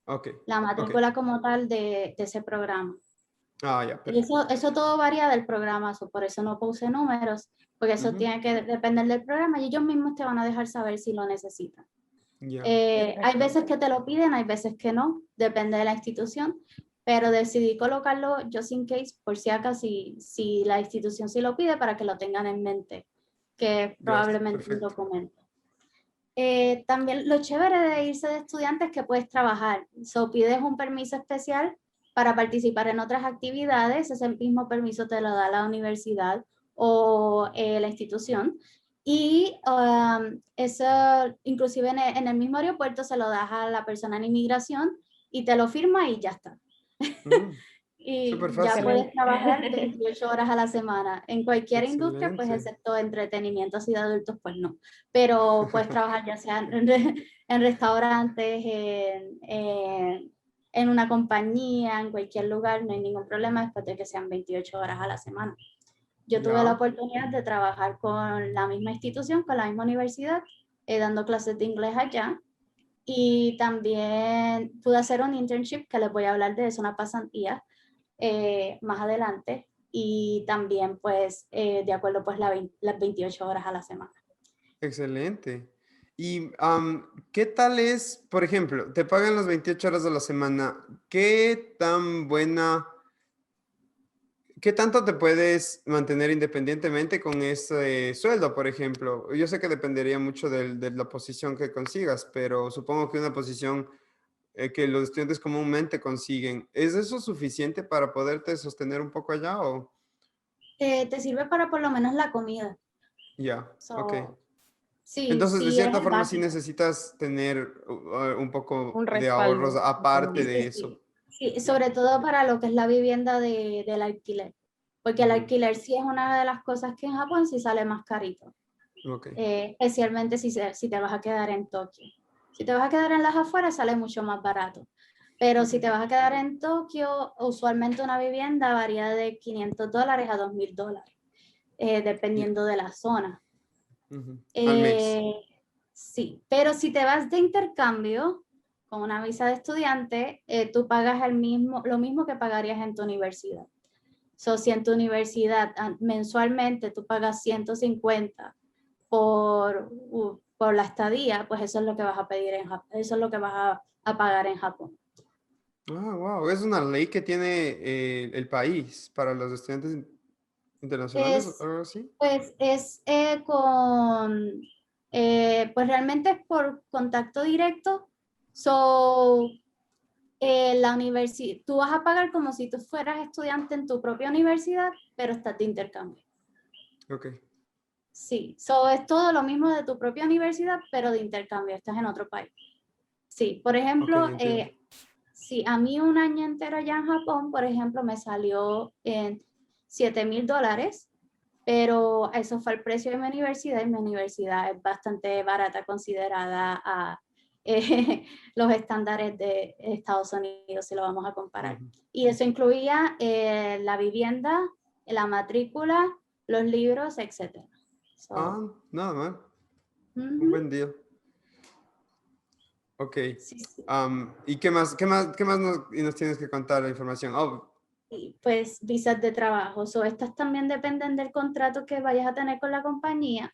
Ok. La matrícula como tal de ese programa. Ah, ya, Y perfecto. eso todo varía del programa, por eso no puse números, porque eso tiene que depender del programa y ellos mismos te van a dejar saber si lo necesitan. Ya. Hay veces que te lo piden, hay veces que no, depende de la institución, pero decidí colocarlo just in case, por si acaso, si la institución sí lo pide, para que lo tengan en mente, que es Gracias, probablemente un perfecto. documento. También lo chévere de irse de estudiante es que puedes trabajar. Pides un permiso especial para participar en otras actividades. Ese mismo permiso te lo da la universidad o la institución. Y eso, inclusive en el mismo aeropuerto, se lo das a la persona en inmigración y te lo firma y ya está. Y Súper ya fácil. puedes trabajar 28 horas a la semana en cualquier industria, pues Excelente. excepto entretenimiento así de adultos, pues no. Pero puedes trabajar ya sea en restaurantes, en una compañía, en cualquier lugar, no hay ningún problema después de que sean 28 horas a la semana. Yo tuve la Ya. oportunidad de trabajar con la misma institución, con la misma universidad, dando clases de inglés allá. Y también pude hacer un internship, que les voy a hablar de eso, una pasantía, más adelante, y también pues de acuerdo pues las 28 horas a la semana. Excelente. ¿Y qué tal es, por ejemplo, te pagan las 28 horas de la semana? ¿Qué tan buena, qué tanto te puedes mantener independientemente con ese sueldo, por ejemplo? Yo sé que dependería mucho de la posición que consigas, pero supongo que una posición que los estudiantes comúnmente consiguen, ¿es eso suficiente para poderte sostener un poco allá o? Te sirve para por lo menos la comida. Ya, ok. Sí, Entonces, de sí, es cierta el forma, sí básico. necesitas tener un Un poco de ahorros respaldo aparte económico. de Sí, eso. sí. Sí, Ya. sobre todo para lo que es la vivienda del alquiler, porque el Ujú. alquiler sí es una de las cosas que en Japón sí sale más carito, Ok. especialmente si te vas a quedar en Tokio. Si te vas a quedar en las afueras sale mucho más barato, pero si te vas a quedar en Tokio, usualmente una vivienda varía de $500 a $2,000, Ya. dependiendo de la zona. Ujú. Al mes. Eh, sí, pero si te vas de intercambio con una visa de estudiante, tú pagas lo mismo que pagarías en tu universidad. Si en tu universidad mensualmente tú pagas 150 por la estadía, pues eso es lo que vas a pedir en Japón, eso es lo que vas a pagar en Japón. Ah, wow. Es una ley que tiene el país para los estudiantes internacionales o Es, algo así. pues pues realmente es por contacto directo. So, la universidad, tú vas a pagar como si tú fueras estudiante en tu propia universidad, pero estás de intercambio. Ok. Sí, es todo lo mismo de tu propia universidad, pero de intercambio, estás en otro país. Sí, por Ok, ejemplo, entiendo. sí, a mí un año entero allá en Japón, por ejemplo, me salió en $7,000, pero eso fue el precio de mi universidad y mi universidad es bastante barata considerada a los estándares de Estados Unidos, si lo vamos a comparar. Ujú. Y eso incluía la vivienda, la matrícula, los libros, etc. Nada mal. Un Ujú. buen día. Ok. Sí, sí. ¿Y qué más nos tienes que contar la información? Oh, Y pues visas de trabajo. Estas también dependen del contrato que vayas a tener con la compañía.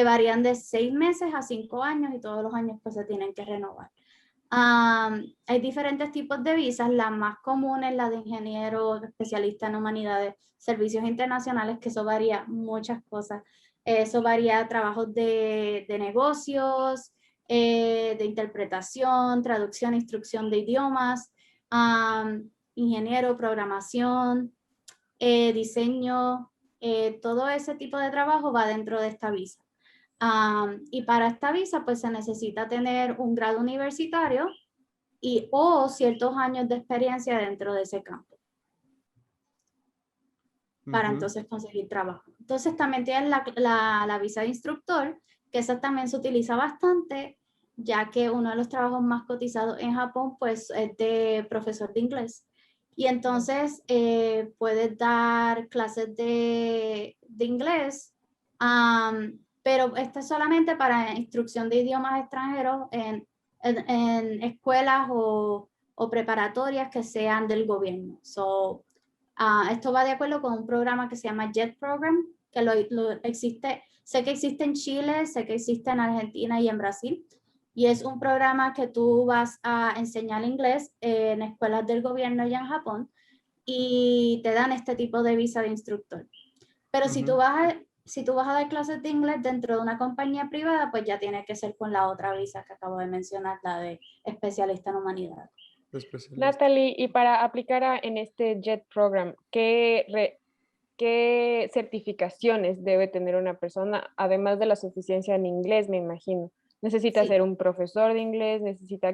Varían de 6 meses a 5 años y todos los años pues se tienen que renovar. Hay diferentes tipos de visas. La más común es la de ingeniero, especialista en humanidades, servicios internacionales, que eso varía muchas cosas. Eso varía trabajos de negocios, de interpretación, traducción, instrucción de idiomas, ingeniero, programación, diseño, todo ese tipo de trabajo va dentro de esta visa. Y para esta visa, pues se necesita tener un grado universitario o ciertos años de experiencia dentro de ese campo para ujú. entonces conseguir trabajo. Entonces también tienes la visa de instructor, que esa también se utiliza bastante, ya que uno de los trabajos más cotizados en Japón, pues es de profesor de inglés. Y entonces puedes dar clases de inglés, pero esto es solamente para instrucción de idiomas extranjeros en escuelas o preparatorias que sean del gobierno. Esto va de acuerdo con un programa que se llama JET Program, que existe, sé que existe en Chile, sé que existe en Argentina y en Brasil. Y es un programa que tú vas a enseñar inglés en escuelas del gobierno y en Japón y te dan este tipo de visa de instructor. Pero Ujú. si tú vas a dar clases de inglés dentro de una compañía privada, pues ya tiene que ser con la otra visa que acabo de mencionar, la de especialista en humanidades. Especialista. Natalie, y para aplicar en este JET program, ¿qué certificaciones debe tener una persona, además de la suficiencia en inglés, me imagino? ¿Necesita Sí. ser un profesor de inglés?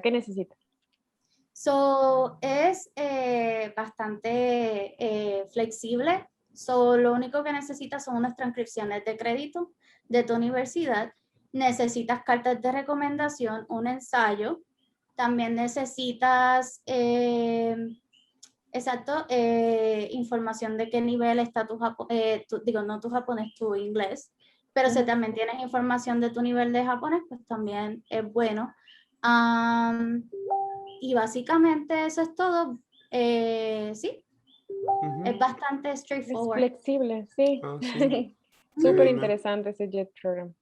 ¿Qué necesita? Es bastante flexible. Lo único que necesitas son unas transcripciones de crédito de tu universidad. Necesitas cartas de recomendación, un ensayo. También necesitas, información de qué nivel está no tu japonés, tu inglés. Pero si Ujú. también tienes información de tu nivel de japonés, pues también es bueno. Y básicamente eso es todo. Sí, Ujú. es bastante Es straightforward. flexible, sí. Sí. Qué Súper bien, ¿no? interesante ese JET program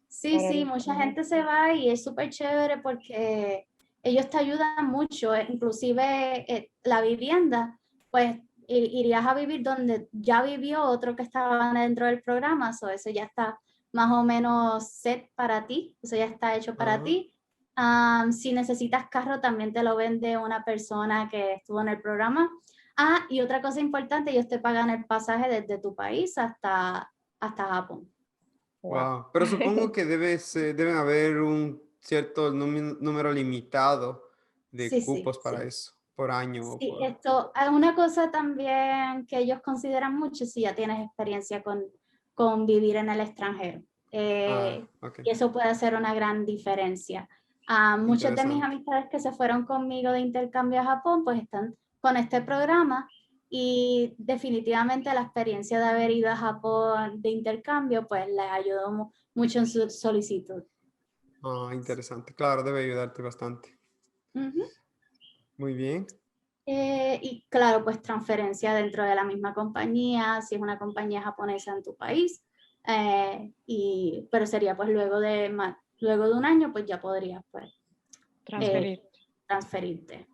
Sí, para el sí, mucha extranjero. gente se va y es súper chévere porque ellos te ayudan mucho, inclusive la vivienda, pues irías a vivir donde ya vivió otro que estaba dentro del programa, eso ya está más o menos set para ti, eso ya está hecho para Ah, ti. Si necesitas carro, también te lo vende una persona que estuvo en el programa. Y otra cosa importante, ellos te pagan el pasaje desde tu país hasta Japón. Wow. wow. Pero supongo que deben haber un cierto número limitado de Sí, sí, cupos para sí. eso, por año o Sí, por... esto es una cosa también que ellos consideran mucho si ya tienes experiencia con vivir en el extranjero. Ok. Y eso puede hacer una gran diferencia. Muchas de mis Interesante. amistades que se fueron conmigo de intercambio a Japón, pues están con este programa y definitivamente la experiencia de haber ido a Japón de intercambio, pues les ayudó mucho en su solicitud. Interesante. Claro, debe ayudarte bastante. Ujú. Muy bien. Y claro, pues transferencia dentro de la misma compañía, si es una compañía japonesa en tu país, pero sería pues luego de un año, pues ya podrías pues eh, Transferir. transferirte.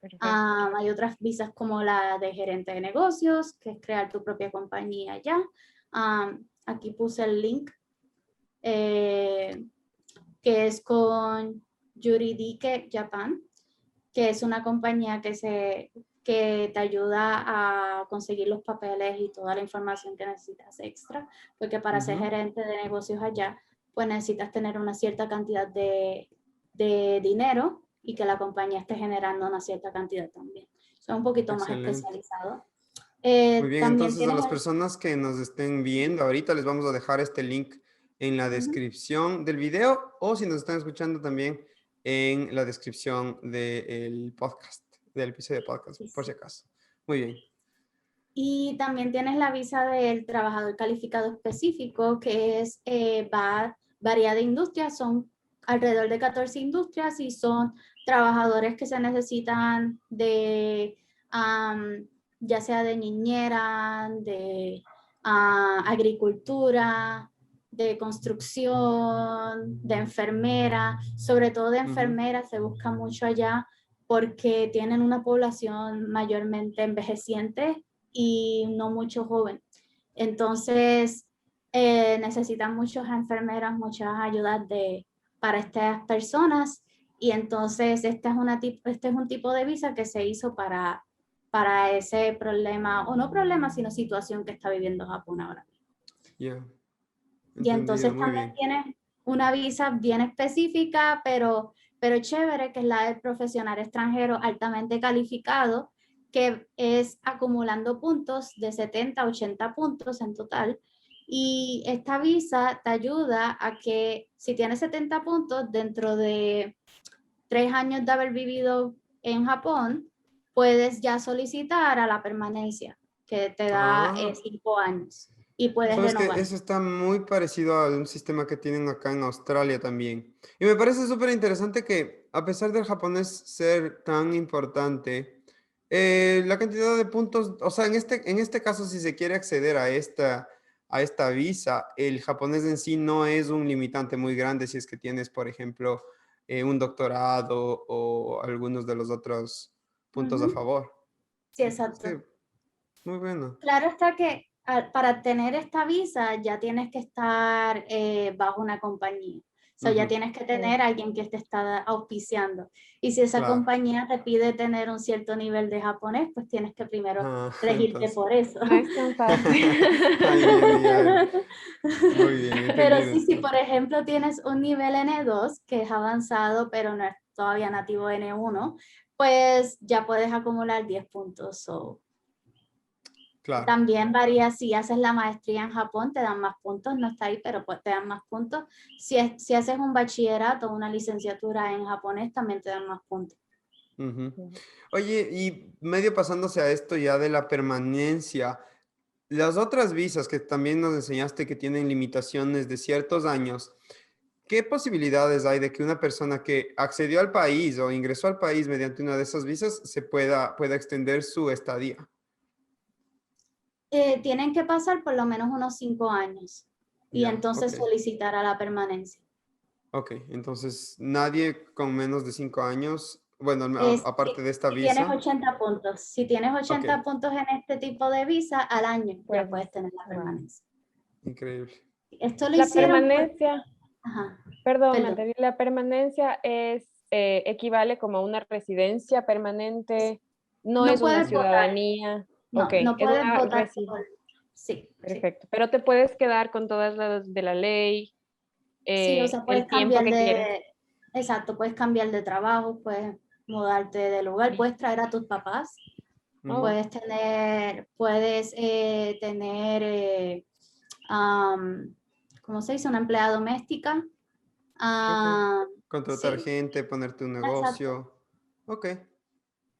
Perfecto. Hay otras visas como la de gerente de negocios, que es crear tu propia compañía ya. Aquí puse el link, eh, que es con Yuridike Japan, que es una compañía que te ayuda a conseguir los papeles y toda la información que necesitas extra, porque para ser Ujú. gerente de negocios allá, pues necesitas tener una cierta cantidad de dinero y que la compañía esté generando una cierta cantidad también. Son un poquito más Excelente. especializado. Muy bien, También entonces a tienes las personas que nos estén viendo ahorita les vamos a dejar este link en la ujú, descripción del video o si nos están escuchando también en la descripción del podcast, del episodio de podcast, sí, por si sí. acaso. Muy bien. Y también tienes la visa del trabajador calificado específico, que es, varía de industrias, son alrededor de 14 industrias y son trabajadores que se necesitan de, ya sea de niñera, de agricultura, de construcción, de enfermera, sobre todo de Ujú, enfermera se busca mucho allá porque tienen una población mayormente envejeciente y no mucho joven. Entonces, necesitan muchas enfermeras, muchas ayudas para estas personas. Y entonces, este es un tipo de visa que se hizo para ese problema, o no problema, sino situación que está viviendo Japón ahora. ya, Y entendido, entonces muy también bien. tiene una visa bien específica, pero chévere, que es la del profesional extranjero altamente calificado, que es acumulando puntos de 70 a 80 puntos en total. Y esta visa te ayuda a que si tienes 70 puntos dentro de 3 años de haber vivido en Japón, puedes ya solicitar a la permanencia, que te da Ah, 5 años y puedes sabes que renovar. eso está muy parecido a un sistema que tienen acá en Australia también. Y me parece súper interesante que a pesar del japonés ser tan importante, la cantidad de puntos, o sea, en este caso, si se quiere acceder a esta visa, el japonés en sí no es un limitante muy grande si es que tienes, por ejemplo, un doctorado o algunos de los otros puntos a Ujú. favor. Sí, Sí, exacto. muy bueno. Claro está que para tener esta visa ya tienes que estar bajo una compañía. O sea, ya Ujú, tienes que tener a alguien que te está auspiciando. Y si esa claro. compañía te pide tener un cierto nivel de japonés, pues tienes que primero Ah, regirte entonces. por eso. No es tan fácil. Ahí viene ya muy bien, Pero entendido sí, si por entonces. ejemplo tienes un nivel N2 que es avanzado, pero no es todavía nativo N1, pues ya puedes acumular 10 puntos. Claro. También varía si haces la maestría en Japón, te dan más puntos, no está ahí, pero pues te dan más puntos. Si haces un bachillerato o una licenciatura en japonés, también te dan más puntos. Ujú. Oye, y medio pasándose a esto ya de la permanencia, las otras visas que también nos enseñaste que tienen limitaciones de ciertos años, ¿qué posibilidades hay de que una persona que accedió al país o ingresó al país mediante una de esas visas pueda extender su estadía? Tienen que pasar por lo menos unos 5 años y Ya, ok. entonces solicitar a la permanencia. Ok, entonces nadie con menos de 5 años, bueno, aparte de esta Si tienes visa, 80 puntos, si tienes ok, 80 puntos en este tipo de visa, al año ya Pues, puedes tener la wow. permanencia. increíble. Esto lo La hicieron por... permanencia, Ajá, perdón, perdón. Natalie, la permanencia equivale como a una residencia permanente, no No es una puedes votar, ciudadanía, ok, no es puedes una votar residencia, sí, sí. perfecto, pero te puedes quedar con todas las de la ley, Sí, o sea, puedes el tiempo cambiar que quieras. exacto, puedes cambiar de trabajo, puedes mudarte de lugar, puedes traer a tus papás, Ujú. Oh, puedes tener, ¿cómo se dice? Una empleada doméstica. Ok. Ah, Contratar sí, gente, ponerte un exacto. negocio. Ok. O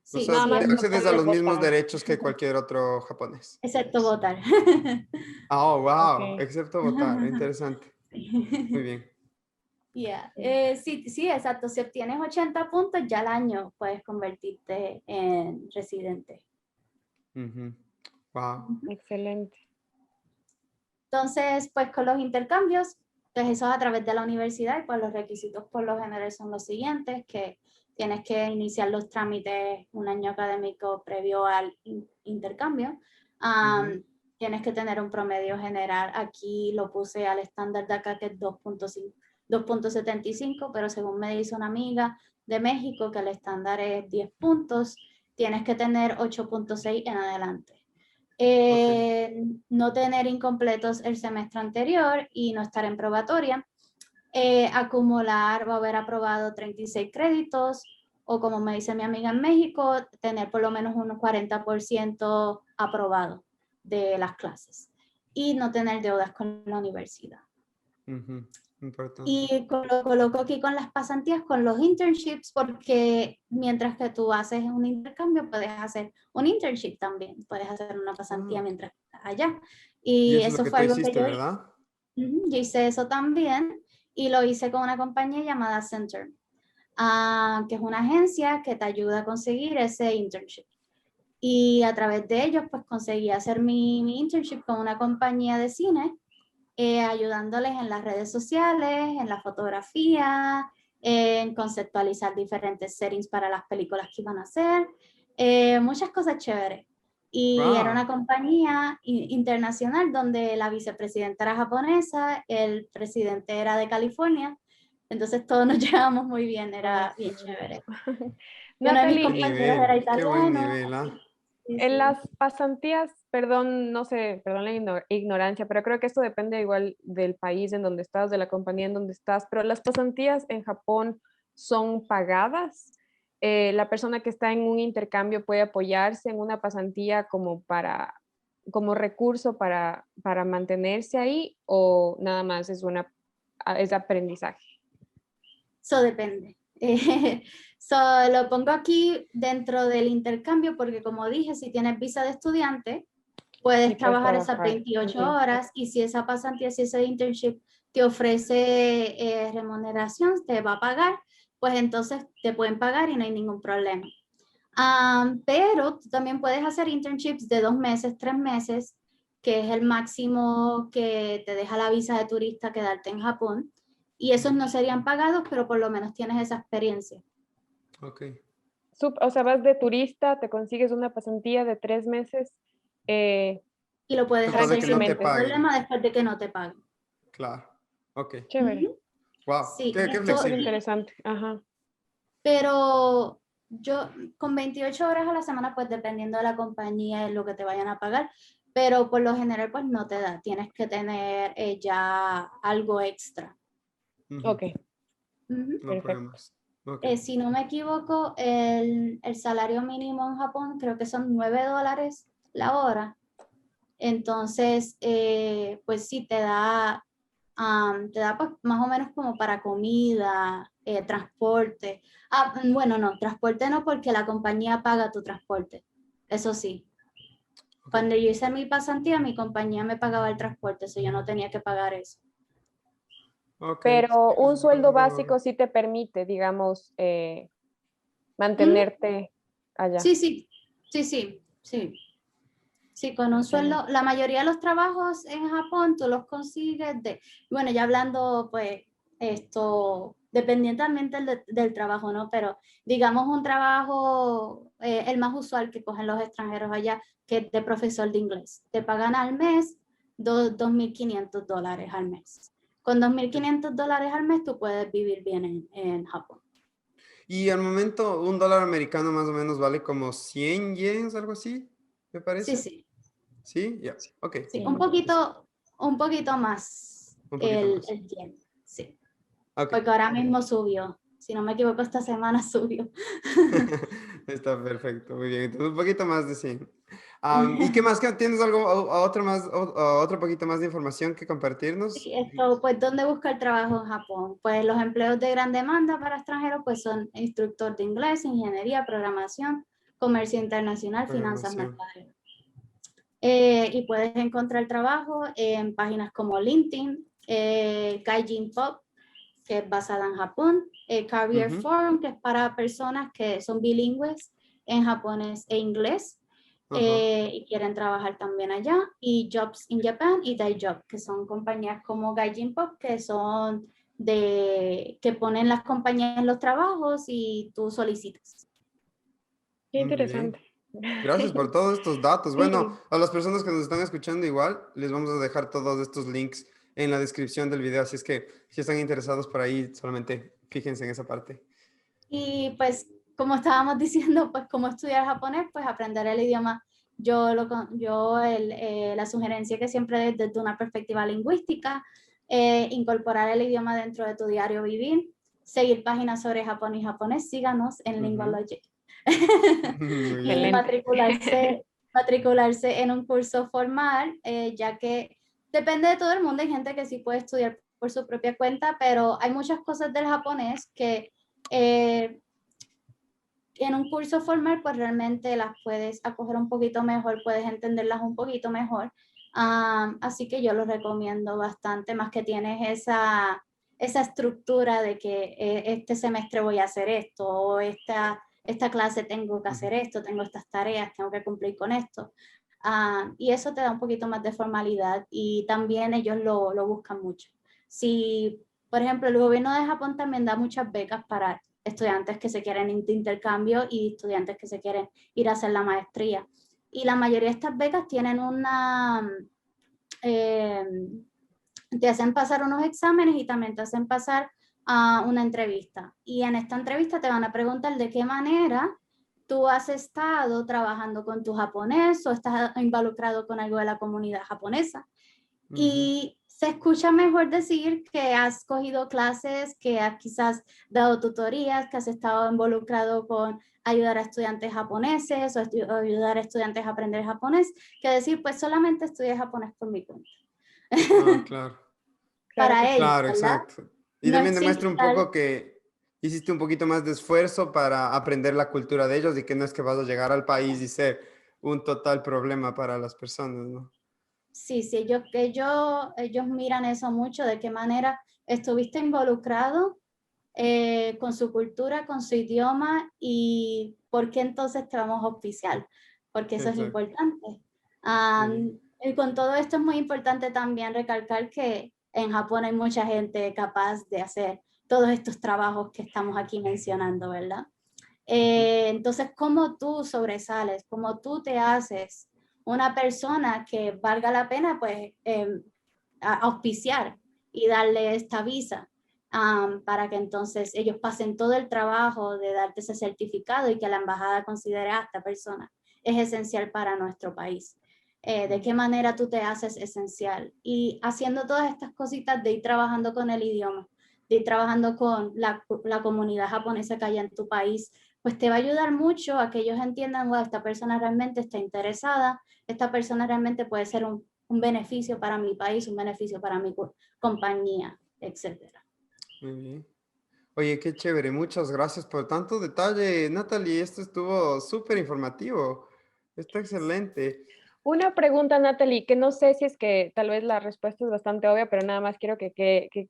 Sí, sea, nada sí, más no accedes a puedes los mismos votar. derechos que cualquier otro japonés. excepto votar. Ah, oh, wow. Ok. Excepto votar. Interesante. Muy bien. Yeah. Sí, sí, exacto. Si obtienes 80 puntos, ya al año puedes convertirte en residente. Wow. Excelente. Entonces, pues con los intercambios, pues eso es a través de la universidad y pues los requisitos por lo general son los siguientes, que tienes que iniciar los trámites un año académico previo al intercambio. Tienes que tener un promedio general, aquí lo puse al estándar de acá que es 2.75, pero según me dice una amiga de México que el estándar es 10 puntos, tienes que tener 8.6 en adelante. Ok. No tener incompletos el semestre anterior y no estar en probatoria, acumular o haber aprobado 36 créditos o como me dice mi amiga en México, tener por lo menos un 40% aprobado de las clases y no tener deudas con la universidad. Importante. Y lo coloco aquí con las pasantías, con los internships, porque mientras que tú haces un intercambio, puedes hacer un internship también, puedes hacer una pasantía mientras estás allá. Y Y eso es lo eso que fue tú algo que hiciste, yo ¿verdad? yo hice eso también y lo hice con una compañía llamada Center, que es una agencia que te ayuda a conseguir ese internship. Y a través de ellos, pues conseguí hacer mi internship con una compañía de cine, ayudándoles en las redes sociales, en la fotografía, en conceptualizar diferentes settings para las películas que iban a hacer, muchas cosas chéveres. Y era una Wow. compañía internacional donde la vicepresidenta era japonesa, el presidente era de California, entonces todos nos llevamos muy bien, era bien chévere. Y uno de mis Qué Natalie, compañeros era nivel, qué buen italiano. nivel, ¿ah? Sí, en sí. las pasantías, perdón, no sé, perdón la ignorancia, pero creo que esto depende igual del país en donde estás, de la compañía en donde estás, pero las pasantías en Japón son pagadas. La persona que está en un intercambio puede apoyarse en una pasantía como recurso para mantenerse ahí o nada más es aprendizaje. Eso depende. Lo pongo aquí dentro del intercambio porque como dije, si tienes visa de estudiante, puedes Y puedes trabajar esas trabajar. 28 Ujú. horas y si esa pasantía, si ese internship te ofrece remuneración, te va a pagar, pues entonces te pueden pagar y no hay ningún problema. Pero tú también puedes hacer internships de 2 meses, 3 meses, que es el máximo que te deja la visa de turista quedarte en Japón. Y esos no serían pagados, pero por lo menos tienes esa experiencia. Ok. O sea, vas de turista, te consigues una pasantía de 3 meses eh, Y lo puedes Después de hacer que no sin te tranquilamente. paguen. problema después de que no te paguen. Claro. Ok. Chévere. Ujú. Wow. Sí, Qué esto, Súper flexible. interesante. Ajá. pero yo con 28 horas a la semana, pues dependiendo de la compañía y lo que te vayan a pagar, pero por lo general pues no te da, tienes que tener ya algo extra. Ok, Ujú. No perfecto. podemos. Ok. Si no me equivoco, el salario mínimo en Japón creo que son $9 la hora. Entonces, pues sí, te da pues, más o menos como para comida, transporte. Bueno, no, transporte no porque la compañía paga tu transporte. Eso sí. Ok. Cuando yo hice mi pasantía, mi compañía me pagaba el transporte, eso yo no tenía que pagar eso. Ok. Pero un sueldo Algo- básico sí te permite, digamos, Ujú. mantenerte allá. Sí, sí, sí, sí, sí. Sí, con un sueldo, Excelente. la mayoría de los trabajos en Japón tú los consigues bueno, ya hablando pues esto, dependientemente del trabajo, ¿no? Pero digamos un trabajo, el más usual que cogen los extranjeros allá, que es de profesor de inglés. Te pagan al mes $2,500 al mes. Con $2,500 al mes tú puedes vivir bien en Japón. Y al momento, un dólar americano más o menos vale como 100 yens, algo así, me Sí, parece. sí, ¿Sí? Ya. Ok. sí, Sí, un poquito más Un poquito más. el yen, sí. Ok. Porque ahora mismo subió. Si no me equivoco, esta semana subió. Está perfecto, muy bien. Entonces, un poquito más de 100. ¿Y qué más? ¿Tienes algo, otro más, otro poquito más de información que compartirnos? Sí, pues, ¿dónde buscar trabajo en Japón? Pues los empleos de gran demanda para extranjeros, pues son instructor de inglés, ingeniería, programación, comercio internacional, finanzas Programación. mercadeo. Y puedes encontrar trabajo en páginas como LinkedIn, Gaijin Pop, que es basada en Japón, Career Ujú. Forum, que es para personas que son bilingües en japonés e inglés Ajá. y quieren trabajar también allá, y Jobs in Japan y Daijob, que son compañías como Gaijin Pop, que son que ponen las compañías en los trabajos y tú solicitas. qué Muy bien. interesante. Gracias por todos estos datos. Bueno, Sí, a las personas que nos están escuchando igual, les vamos a dejar todos estos links en la descripción del video, así es que si están interesados por ahí, solamente fíjense en esa parte. Y pues, como estábamos diciendo, pues como estudiar japonés, pues aprender el idioma. La sugerencia que siempre desde una perspectiva lingüística, incorporar el idioma dentro de tu diario vivir. seguir páginas sobre Japón y japonés, síganos en Ujú. Lingualogic. Muy Y bien. matricularse en un curso formal, ya que depende de todo el mundo. Hay gente que sí puede estudiar por su propia cuenta, pero hay muchas cosas del japonés que en un curso formal pues realmente las puedes acoger un poquito mejor, puedes entenderlas un poquito mejor. Así que yo lo recomiendo bastante, más que tienes esa estructura de que este semestre voy a hacer esto, o esta clase tengo que hacer esto, tengo estas tareas, tengo que cumplir con esto. Y eso te da un poquito más de formalidad y también ellos lo buscan mucho. Si, por ejemplo, el gobierno de Japón también da muchas becas para estudiantes que se quieren ir de intercambio y estudiantes que se quieren ir a hacer la maestría. Y la mayoría de estas becas tienen te hacen pasar unos exámenes y también te hacen pasar una entrevista. Y en esta entrevista te van a preguntar de qué manera tú has estado trabajando con tu japonés o estás involucrado con algo de la comunidad japonesa. Y se escucha mejor decir que has cogido clases, que has quizás dado tutorías, que has estado involucrado con ayudar a estudiantes japoneses o ayudar a estudiantes a aprender japonés, que decir, pues solamente estudié japonés por mi cuenta. Claro. Claro que Para sí. ellos, Claro, ¿verdad? exacto. Y No también demuestra un existe poco que hiciste un poquito más de esfuerzo para aprender la cultura de ellos y que no es que vas a llegar al país y ser un total problema para las personas, ¿no? sí, sí, ellos miran eso mucho, de qué manera estuviste involucrado con su cultura, con su idioma y por qué entonces te vamos a auspiciar, porque eso es Exacto. importante. Sí. Y con todo esto es muy importante también recalcar que en Japón hay mucha gente capaz de hacer todos estos trabajos que estamos aquí mencionando, ¿verdad? Entonces, ¿cómo tú sobresales? ¿Cómo tú te haces una persona que valga la pena, pues, auspiciar y darle esta visa para que entonces ellos pasen todo el trabajo de darte ese certificado y que la embajada considere a esta persona? Es esencial para nuestro país. ¿De qué manera tú te haces esencial? Y haciendo todas estas cositas de ir trabajando con el idioma, de ir trabajando con la comunidad japonesa que hay en tu país, pues te va a ayudar mucho a que ellos entiendan, wow, esta persona realmente está interesada, esta persona realmente puede ser un beneficio para mi país, un beneficio para mi compañía, etcétera. Muy bien. Oye, qué chévere. Muchas gracias por tanto detalle, Natalie. Esto estuvo súper informativo. Está excelente. Una pregunta, Natalie, que no sé si es que tal vez la respuesta es bastante obvia, pero nada más quiero que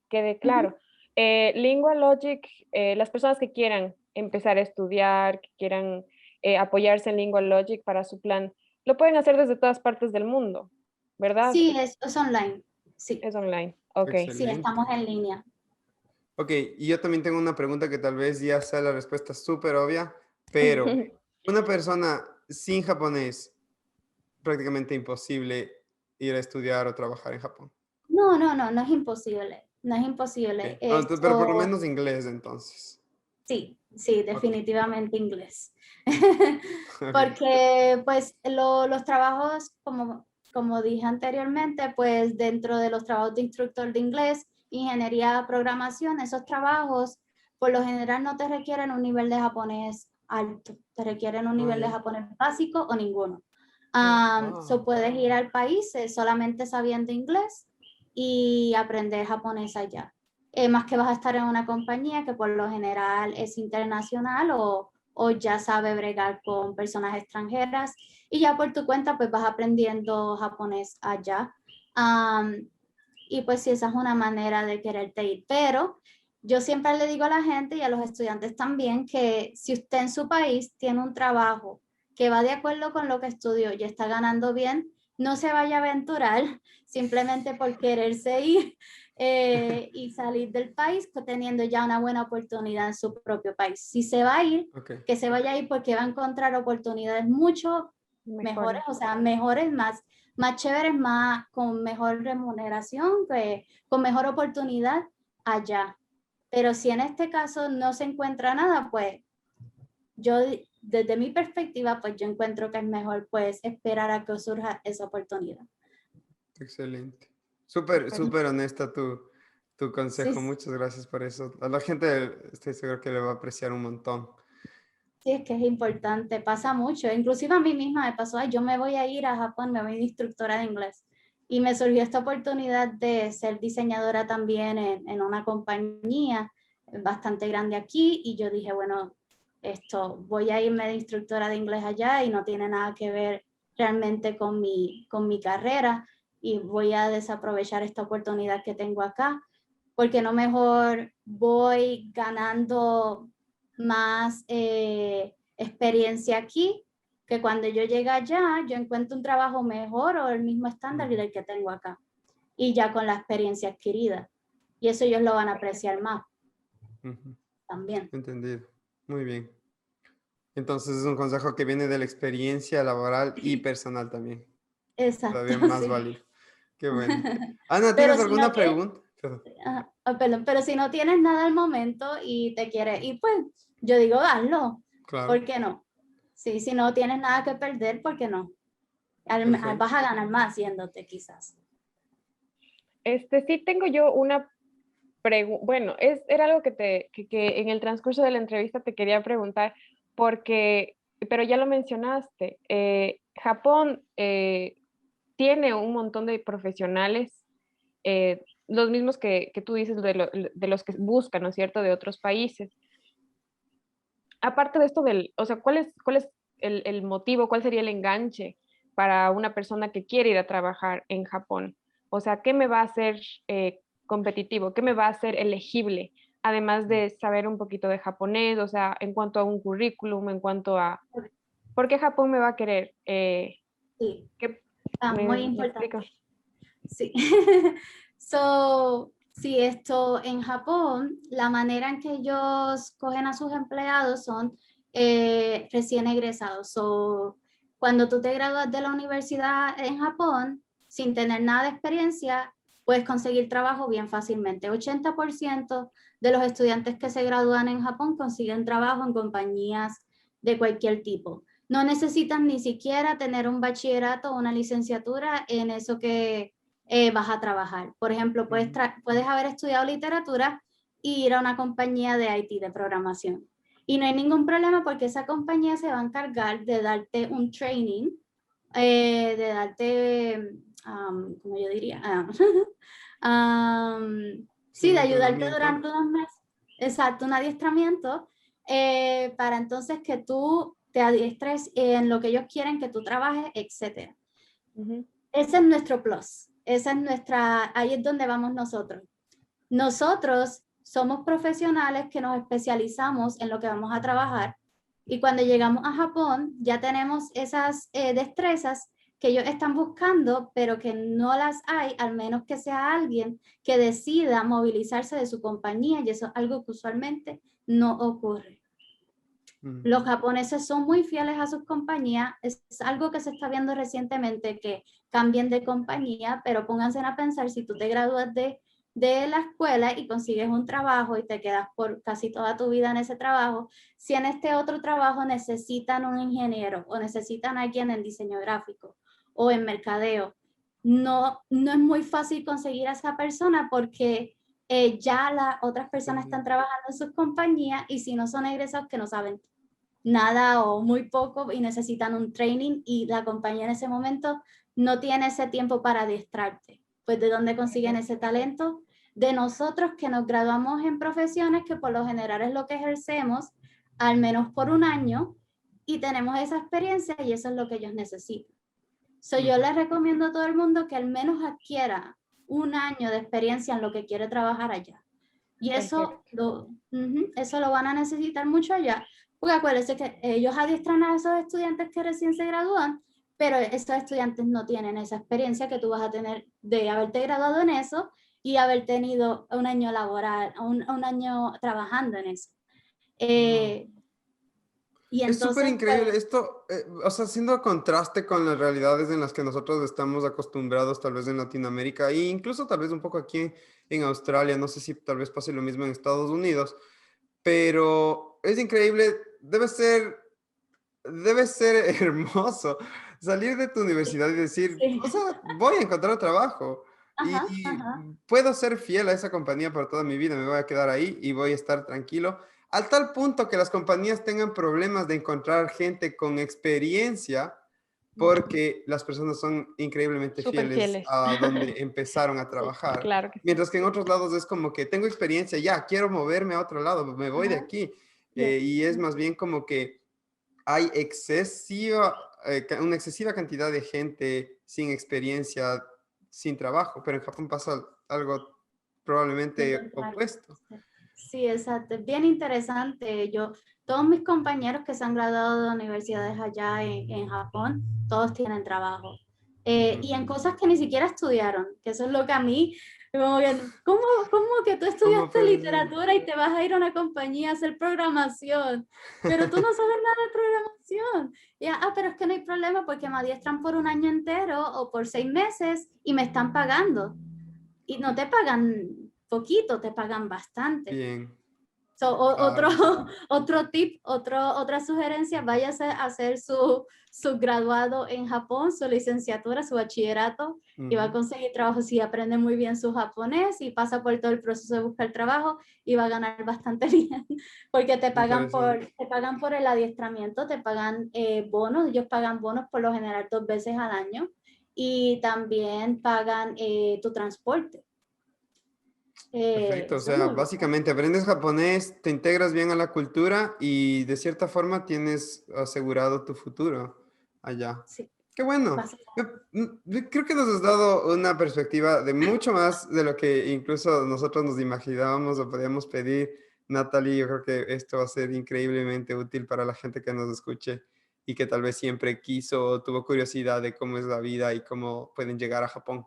quede claro. Lingua Logic, las personas que quieran empezar a estudiar, que quieran apoyarse en Lingua Logic para su plan, lo pueden hacer desde todas partes del mundo, ¿verdad? Sí, es online. Sí, Es online. Ok. sí, estamos Excelente. en línea. Ok, y yo también tengo una pregunta que tal vez ya sea la respuesta súper obvia, pero una persona sin japonés, prácticamente imposible ir a estudiar o trabajar en Japón. No, no, no, no es imposible. No es imposible. Ok. Ah, pero por lo Esto, menos inglés entonces. sí, sí, Ok, definitivamente inglés. ok. Porque pues los trabajos, como dije anteriormente, pues dentro de los trabajos de instructor de inglés, ingeniería, programación, esos trabajos por lo general no te requieren un nivel de japonés alto, te requieren un Oh, nivel de ya. japonés básico o ninguno. Wow. Puedes ir al país solamente sabiendo inglés y aprender japonés allá. Más que vas a estar en una compañía que por lo general es internacional o ya sabe bregar con personas extranjeras y ya por tu cuenta pues vas aprendiendo japonés allá. Y pues sí, esa es una manera de quererte ir. Pero yo siempre le digo a la gente y a los estudiantes también que si usted en su país tiene un trabajo que va de acuerdo con lo que estudió y está ganando bien, no se vaya a aventurar simplemente por quererse ir y salir del país teniendo ya una buena oportunidad en su propio país. Si se va a ir, Ok. que se vaya a ir porque va a encontrar oportunidades mucho mejores, Mejores. o sea, mejores, más chéveres, más con mejor remuneración, con mejor oportunidad allá. Pero si en este caso no se encuentra nada, pues yo desde mi perspectiva, pues yo encuentro que es mejor pues esperar a que surja esa oportunidad. Excelente. Súper, Súper. súper honesta tu tu Sí, consejo. Muchas gracias por eso. A la gente estoy seguro que le va a apreciar un montón. sí, es que es importante, pasa mucho. Inclusive a mí misma me pasó, "Ay, yo me voy a ir a Japón, me voy de instructora de inglés". Y me surgió esta oportunidad de ser diseñadora también en una compañía bastante grande aquí. Y yo dije, bueno, voy a irme de instructora de inglés allá y no tiene nada que ver realmente con mi carrera. Y voy a desaprovechar esta oportunidad que tengo acá, porque no mejor voy ganando más experiencia aquí, que cuando yo llegue allá, yo encuentro un trabajo mejor o el mismo estándar del que tengo acá. Y ya con la experiencia adquirida. Y eso ellos lo van a apreciar más Ujú. también. Entendido. Muy bien. Entonces es un consejo que viene de la experiencia laboral y personal también. Exacto, Todavía más sí. válido. Qué bueno. Ana, Pero ¿tienes si alguna no tienes, pregunta? Perdón. perdón, pero si no tienes nada al momento y te quieres, y pues yo digo, hazlo. Claro. ¿Por qué no? Sí, si no tienes nada que perder, ¿por qué no? Vas Perfecto. a ganar más haciéndote quizás. Sí tengo yo una pregunta, bueno, era algo que en el transcurso de la entrevista te quería preguntar, porque, pero ya lo mencionaste, Japón tiene un montón de profesionales, los mismos que tú dices de los que buscan, ¿no es cierto?, de otros países. Aparte de esto o sea, cuál es el motivo, cuál sería el enganche para una persona que quiere ir a trabajar en Japón? O sea, ¿qué me va a hacer competitivo? ¿Qué me va a hacer elegible? Además de saber un poquito de japonés, o sea, en cuanto a un currículum, en cuanto a, ¿por qué Japón me va a querer? Sí, ¿Qué, muy me explico? importante. Sí. Sí, esto en Japón, la manera en que ellos cogen a sus empleados son recién egresados. Cuando tú te gradúas de la universidad en Japón, sin tener nada de experiencia, puedes conseguir trabajo bien fácilmente. 80% de los estudiantes que se gradúan en Japón consiguen trabajo en compañías de cualquier tipo. No necesitan ni siquiera tener un bachillerato o una licenciatura en eso que vas a trabajar. Por ejemplo, puedes haber estudiado literatura y ir a una compañía de IT, de programación. Y no hay ningún problema porque esa compañía se va a encargar de darte un training, de darte, como yo diría, sí, Un de ayudarte entrenamiento. durante unos meses, exacto, un adiestramiento, para entonces que tú te adiestres en lo que ellos quieren que tú trabajes, etcétera. Ujú. Ese es nuestro plus. Esa es nuestra, ahí es donde vamos nosotros. Nosotros somos profesionales que nos especializamos en lo que vamos a trabajar y cuando llegamos a Japón ya tenemos esas destrezas que ellos están buscando, pero que no las hay, al menos que sea alguien que decida movilizarse de su compañía y eso es algo que usualmente no ocurre. Los japoneses son muy fieles a sus compañías, es algo que se está viendo recientemente, que cambien de compañía, pero pónganse a pensar, si tú te gradúas de la escuela y consigues un trabajo y te quedas por casi toda tu vida en ese trabajo, si en este otro trabajo necesitan un ingeniero o necesitan a alguien en diseño gráfico o en mercadeo, no es muy fácil conseguir a esa persona porque ya las otras personas están trabajando en sus compañías y si no son egresados que no saben nada o muy poco y necesitan un training y la compañía en ese momento no tiene ese tiempo para adiestrarte. Pues ¿de dónde consiguen ese talento? De nosotros que nos graduamos en profesiones que por lo general es lo que ejercemos al menos por un año y tenemos esa experiencia y eso es lo que ellos necesitan. Yo les recomiendo a todo el mundo que al menos adquiera un año de experiencia en lo que quiere trabajar allá. Y Perfecto. eso lo van a necesitar mucho allá, porque acuérdense que ellos adiestran a esos estudiantes que recién se gradúan, pero esos estudiantes no tienen esa experiencia que tú vas a tener de haberte graduado en eso y haber tenido un año laboral, un año trabajando en eso. Wow. Y Es súper entonces, increíble pues, esto, o sea, haciendo contraste con las realidades en las que nosotros estamos acostumbrados, tal vez en Latinoamérica e incluso tal vez un poco aquí en Australia, no sé si tal vez pase lo mismo en Estados Unidos, pero es increíble, debe ser hermoso salir de tu universidad y decir, o sí. sea, voy a encontrar trabajo. Ajá, y ajá. puedo ser fiel a esa compañía por toda mi vida, me voy a quedar ahí y voy a estar tranquilo, al tal punto que las compañías tengan problemas de encontrar gente con experiencia porque las personas son increíblemente Súper fieles fieles. a donde empezaron a Sí, trabajar. claro que sí. Mientras que en otros lados es como que tengo experiencia, ya, quiero moverme a otro lado, me voy de Ajá. aquí. Yes. Y es más bien como que hay una excesiva cantidad de gente sin experiencia, sin trabajo, pero en Japón pasa algo Lo probablemente contrario. opuesto. Sí, exacto. Es bien interesante. Todos mis compañeros que se han graduado de universidades allá en Japón, todos tienen trabajo. Y en cosas que ni siquiera estudiaron, que eso es lo que a mí, como que, ¿cómo que tú ¿Cómo estudiaste puede ser? literatura y te vas a ir a una compañía a hacer programación? Pero tú no sabes nada de programación. Pero es que no hay problema porque me adiestran por un año entero o por 6 meses y me están pagando. Y no te pagan poquito, te pagan bastante. Bien, So, otro, claro. otro tip, otra sugerencia, váyase a hacer su graduado en Japón, su licenciatura, su bachillerato, y va a Ujú. conseguir trabajo si aprende muy bien su japonés y pasa por todo el proceso de buscar trabajo y va a ganar bastante bien, porque Interesante. te pagan por el adiestramiento, te pagan bonos, ellos pagan bonos por lo general 2 veces al año y también pagan tu transporte. Perfecto, o Eso es sea, muy bueno. básicamente aprendes japonés, te integras bien a la cultura y de cierta forma tienes asegurado tu futuro allá. Sí, Qué bueno. básicamente. Creo que nos has dado una perspectiva de mucho más de lo que incluso nosotros nos imaginábamos o podíamos pedir. Natalie, yo creo que esto va a ser increíblemente útil para la gente que nos escuche y que tal vez siempre quiso o tuvo curiosidad de cómo es la vida y cómo pueden llegar a Japón.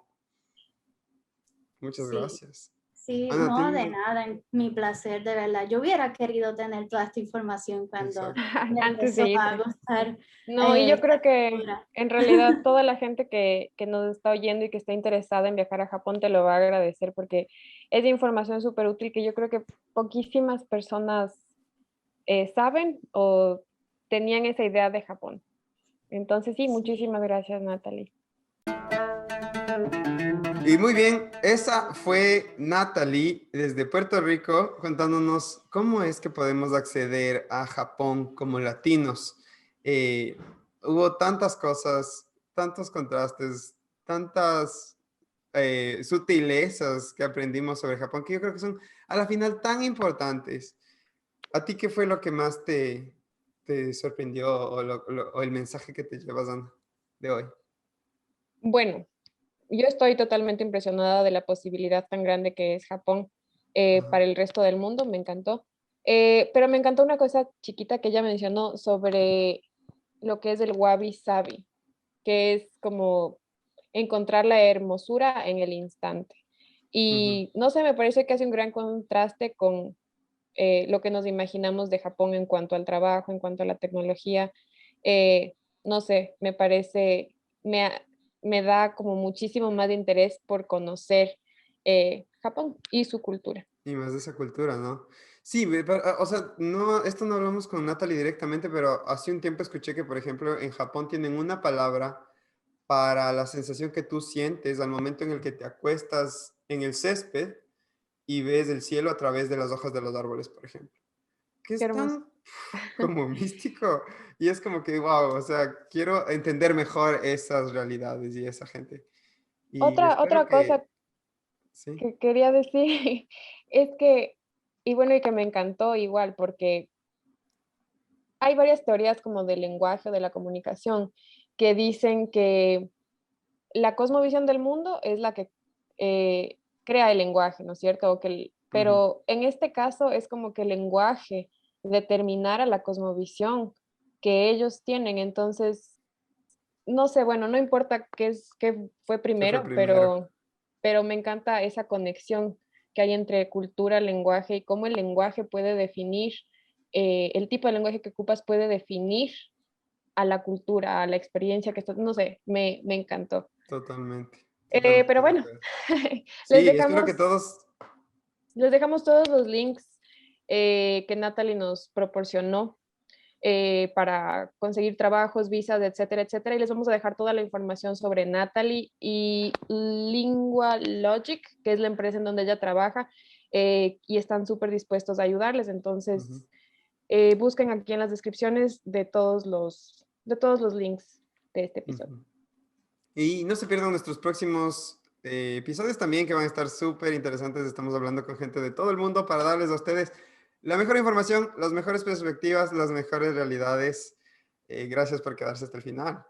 Muchas Sí, gracias. sí, Ana, no, de ¿tienes? nada, mi placer, de verdad. Yo hubiera querido tener toda esta información cuando Exacto. me Antes de empezó a irte. gustar No, y yo esta creo que cultura. en realidad toda la gente que nos está oyendo y que está interesada en viajar a Japón te lo va a agradecer porque es de información súper útil que yo creo que poquísimas personas saben o tenían esa idea de Japón. Entonces, sí, Sí. muchísimas gracias, Natalie. Y muy bien, esa fue Natalie desde Puerto Rico contándonos cómo es que podemos acceder a Japón como latinos. Eh, Hubo tantas cosas, tantos contrastes, tantas sutilezas que aprendimos sobre Japón que yo creo que son a la final tan importantes. ¿A ti qué fue lo que más te sorprendió o el mensaje que te llevas, Ana, de hoy? Bueno, yo estoy totalmente impresionada de la posibilidad tan grande que es Japón Ajá. para el resto del mundo, me encantó. Pero me encantó una cosa chiquita que ella mencionó sobre lo que es el wabi sabi, que es como encontrar la hermosura en el instante. Ujú. Y no sé, me parece que hace un gran contraste con lo que nos imaginamos de Japón en cuanto al trabajo, en cuanto a la tecnología. No sé, me parece, me, me da como muchísimo más de interés por conocer Japón y su cultura. Y más de esa cultura, ¿no? Sí, o sea, no, esto no hablamos con Natalie directamente, pero hace un tiempo escuché que, por ejemplo, en Japón tienen una palabra para la sensación que tú sientes al momento en el que te acuestas en el césped y ves el cielo a través de las hojas de los árboles, por ejemplo. Que Qué es hermoso. tan como místico y es como que, wow, o sea, quiero entender mejor esas realidades y esa gente. Y espero Otra que, cosa sí. que quería decir es que, y bueno, y que me encantó igual, porque hay varias teorías como del lenguaje, de la comunicación, que dicen que la cosmovisión del mundo es la que crea el lenguaje, ¿no es cierto? Ujú. Pero en este caso es como que el lenguaje determinara la cosmovisión que ellos tienen. Entonces, no sé, bueno, no importa qué fue ¿Qué fue primero, primero? pero me encanta esa conexión que hay entre cultura, lenguaje y cómo el lenguaje puede definir, el tipo de lenguaje que ocupas puede definir a la cultura, a la experiencia que estás, no sé, me encantó. Totalmente, Pero totalmente de bueno, acuerdo. les Sí, espero que dejamos, todos. les dejamos todos los links que Natalie nos proporcionó para conseguir trabajos, visas, etcétera, etcétera. Y les vamos a dejar toda la información sobre Natalie y Lingua Logic, que es la empresa en donde ella trabaja, y están súper dispuestos a ayudarles. Entonces, Ujú. busquen aquí en las descripciones de todos los links de este episodio. Ujú. Y no se pierdan nuestros próximos episodios también, que van a estar súper interesantes. Estamos hablando con gente de todo el mundo para darles a ustedes la mejor información, las mejores perspectivas, las mejores realidades. Gracias por quedarse hasta el final.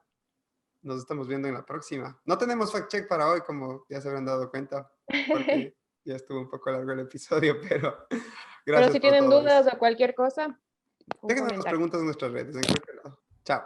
Nos estamos viendo en la próxima. No tenemos fact check para hoy, como ya se habrán dado cuenta, porque ya estuvo un poco largo el episodio, pero Pero gracias si por tienen todo eso. dudas o cualquier cosa, un Déjenos las comentario. preguntas en nuestras redes, en cualquier lado. Chao.